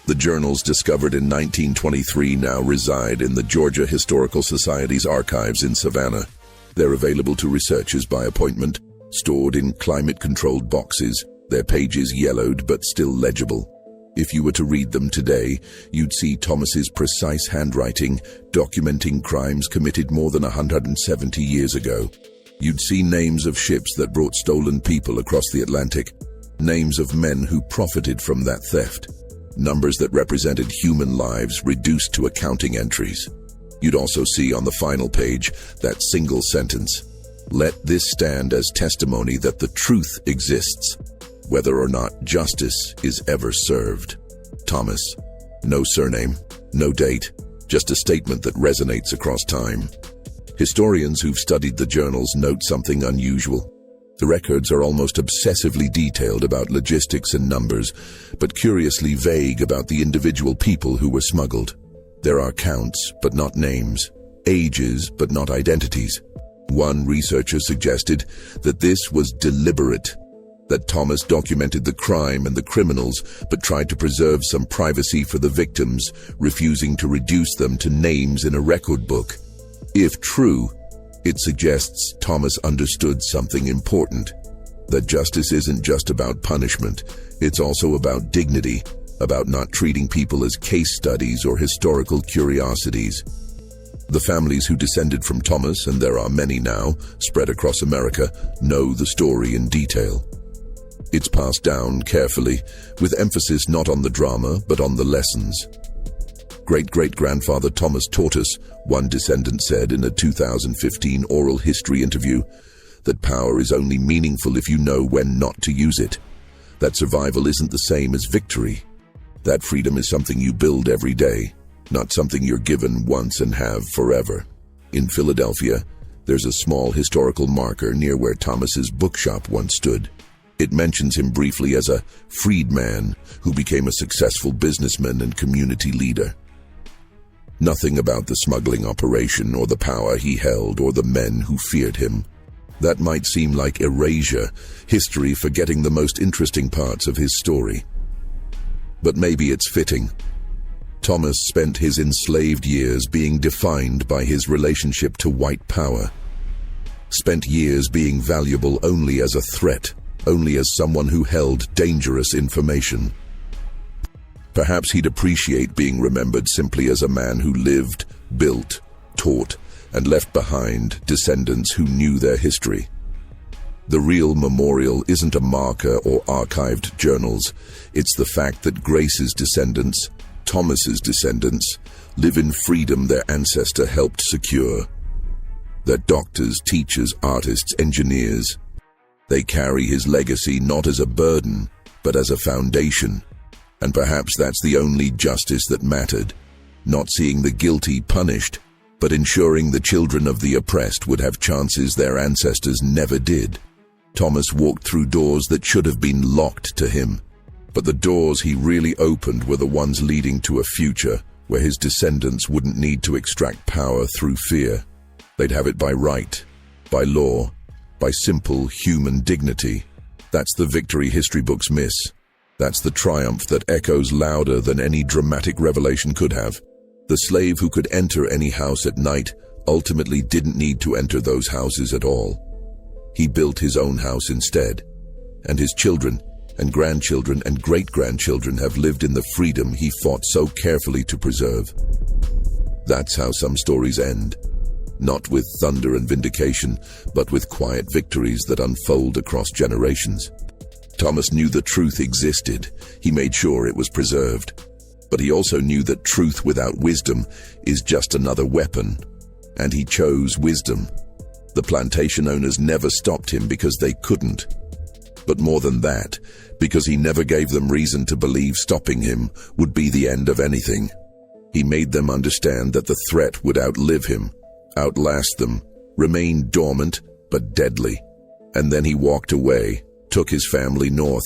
The journals discovered in 1923 now reside in the Georgia Historical Society's archives in Savannah. They're available to researchers by appointment, stored in climate-controlled boxes, their pages yellowed but still legible. If you were to read them today, you'd see Thomas's precise handwriting documenting crimes committed more than 170 years ago. You'd see names of ships that brought stolen people across the Atlantic, names of men who profited from that theft, numbers that represented human lives reduced to accounting entries. You'd also see on the final page that single sentence, "Let this stand as testimony that the truth exists, whether or not justice is ever served." Thomas. No surname, no date, just a statement that resonates across time. Historians who've studied the journals note something unusual. The records are almost obsessively detailed about logistics and numbers, but curiously vague about the individual people who were smuggled. There are counts, but not names, ages, but not identities. One researcher suggested that this was deliberate, that Thomas documented the crime and the criminals, but tried to preserve some privacy for the victims, refusing to reduce them to names in a record book. If true, it suggests Thomas understood something important, that justice isn't just about punishment, it's also about dignity, about not treating people as case studies or historical curiosities. The families who descended from Thomas, and there are many now, spread across America, know the story in detail. It's passed down carefully, with emphasis not on the drama, but on the lessons. Great-great-grandfather Thomas taught us, one descendant said in a 2015 oral history interview, that power is only meaningful if you know when not to use it. That survival isn't the same as victory. That freedom is something you build every day, not something you're given once and have forever. In Philadelphia, there's a small historical marker near where Thomas's bookshop once stood. It mentions him briefly as a freedman who became a successful businessman and community leader. Nothing about the smuggling operation or the power he held or the men who feared him. That might seem like erasure, history forgetting the most interesting parts of his story. But maybe it's fitting. Thomas spent his enslaved years being defined by his relationship to white power. Spent years being valuable only as a threat, only as someone who held dangerous information. Perhaps he'd appreciate being remembered simply as a man who lived, built, taught, and left behind descendants who knew their history. The real memorial isn't a marker or archived journals. It's the fact that Grace's descendants, Thomas's descendants, live in freedom their ancestor helped secure. They're doctors, teachers, artists, engineers. They carry his legacy not as a burden, but as a foundation. And perhaps that's the only justice that mattered, not seeing the guilty punished, but ensuring the children of the oppressed would have chances their ancestors never did. Thomas walked through doors that should have been locked to him, but the doors he really opened were the ones leading to a future where his descendants wouldn't need to extract power through fear. They'd have it by right, by law, by simple human dignity. That's the victory history books miss. That's the triumph that echoes louder than any dramatic revelation could have. The slave who could enter any house at night ultimately didn't need to enter those houses at all. He built his own house instead, and his children and grandchildren and great-grandchildren have lived in the freedom he fought so carefully to preserve. That's how some stories end. Not with thunder and vindication, but with quiet victories that unfold across generations. Thomas knew the truth existed. He made sure it was preserved. But he also knew that truth without wisdom is just another weapon. And he chose wisdom. The plantation owners never stopped him because they couldn't. But more than that, because he never gave them reason to believe stopping him would be the end of anything. He made them understand that the threat would outlive him, outlast them, remain dormant but deadly. And then he walked away, took his family north,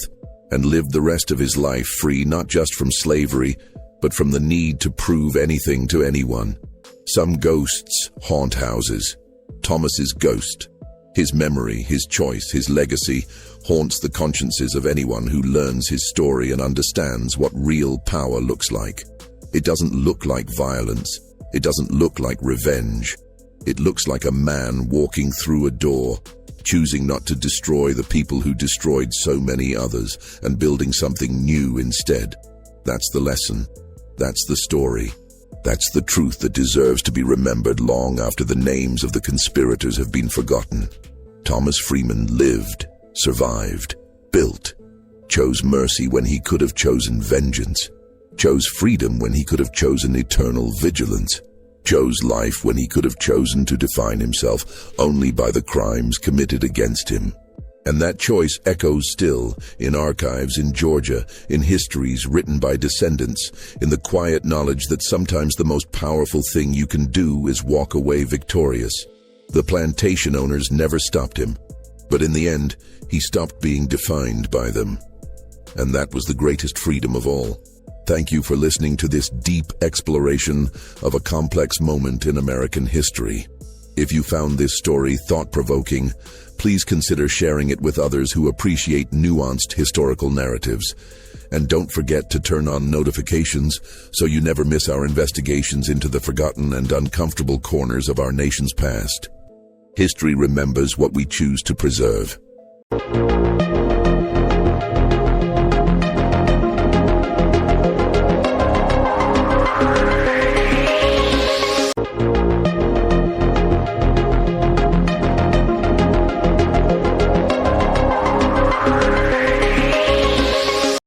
and lived the rest of his life free not just from slavery, but from the need to prove anything to anyone. Some ghosts haunt houses. Thomas's ghost, his memory, his choice, his legacy, haunts the consciences of anyone who learns his story and understands what real power looks like. It doesn't look like violence. It doesn't look like revenge. It looks like a man walking through a door, choosing not to destroy the people who destroyed so many others and building something new instead. That's the lesson. That's the story. That's the truth that deserves to be remembered long after the names of the conspirators have been forgotten. Thomas Freeman lived, survived, built, chose mercy when he could have chosen vengeance, chose freedom when he could have chosen eternal vigilance, chose life when he could have chosen to define himself only by the crimes committed against him. And that choice echoes still in archives in Georgia, in histories written by descendants, in the quiet knowledge that sometimes the most powerful thing you can do is walk away victorious. The plantation owners never stopped him, but in the end, he stopped being defined by them. And that was the greatest freedom of all. Thank you for listening to this deep exploration of a complex moment in American history. If you found this story thought-provoking, please consider sharing it with others who appreciate nuanced historical narratives. And don't forget to turn on notifications so you never miss our investigations into the forgotten and uncomfortable corners of our nation's past. History remembers what we choose to preserve.